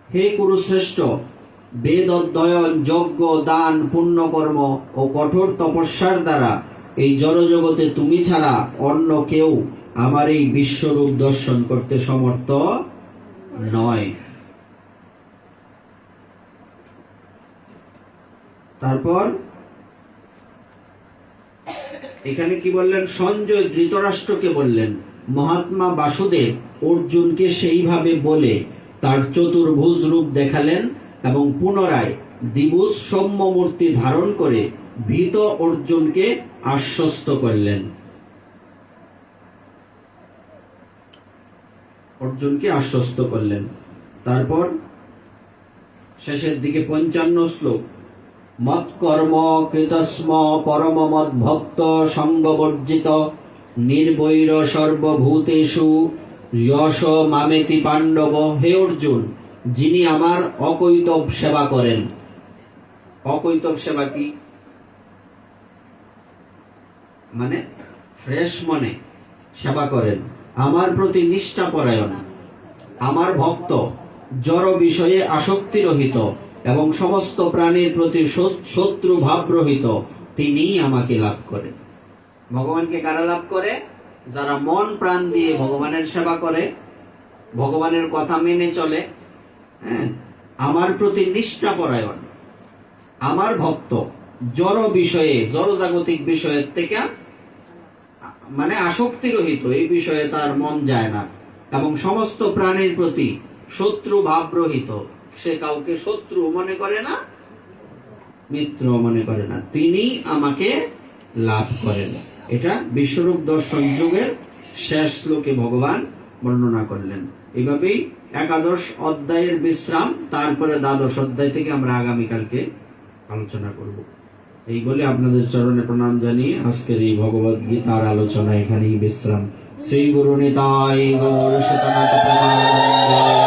হে কুরুশ্রেষ্ঠ, বেদ অধ্যয়ন, যজ্ঞ, দান, পুণ্যকর্ম ও কঠোর তপস্যার দ্বারা এই জড় জগতে তুমি ছাড়া অন্য কেউ আমার এই বিশ্বরূপ দর্শন করতে সমর্থ নয়। তারপর এখানে কি বললেন? সঞ্জয় ধৃতরাষ্ট্রকে বললেন, মহাত্মা বাসুদেব অর্জুনকে সেইভাবে বলে তার চতুর্ভুজ রূপ দেখালেন এবং পুনরায় দ্বিভুজ সৌম্য মূর্তি ধারণ করে ভীত অর্জুনকে আশ্বস্ত করলেন। তারপর শেষের দিকে 55 শ্লোক, মৎকর্ম কৃতস্ম পরম মদ ভক্ত সঙ্গবর্জিত নির্বৈর সর্বভূতেষু যশ মামেতি পাণ্ডব। হে অর্জুন, যিনি আমার অকৈতব সেবা করেন। অকৈতব সেবা কি? মানে ফ্রেশ মনে সেবা করেন, আমার প্রতি নিষ্ঠাপরায়ণ, আমার ভক্ত, জড় বিষয়ে আসক্তি রহিত এবং সমস্ত প্রাণীর প্রতি শত্রু ভাব রহিত, তিনিই আমাকে লাভ করেন। ভগবানকে কারা লাভ করে? যারা মন প্রাণ দিয়ে ভগবানের সেবা করে, ভগবানের কথা মেনে চলে, আমার প্রতি নিষ্ঠাপরায়ণ, আমার ভক্ত, জড় বিষয়ে, জড় জাগতিক বিষয়ের থেকে মানে আসক্তি রহিত, এই বিষয়ে তার মন যায় না, এবং সমস্ত প্রাণীর প্রতি শত্রু ভাব রহিত, সে কাউকে শত্রু মনে করে না, মিত্র মনে করে না, তিনি আমাকে লাভ করেন। এটা বিশ্বরূপ দর্শন যুগের শেষ শ্লোকে ভগবান বর্ণনা করলেন। এইভাবেই 11 অধ্যায়ের বিশ্রাম, তারপরে 12 অধ্যায় থেকে আমরা আগামীকালকে আলোচনা করব। এই বলে আপনাদের চরণে প্রণাম জানিয়ে আজকের এই ভগবদ গীতার আলোচনা এখানেই বিশ্রাম। শ্রী গুরু নিতাই গৌর সীতানাথ প্রণাম।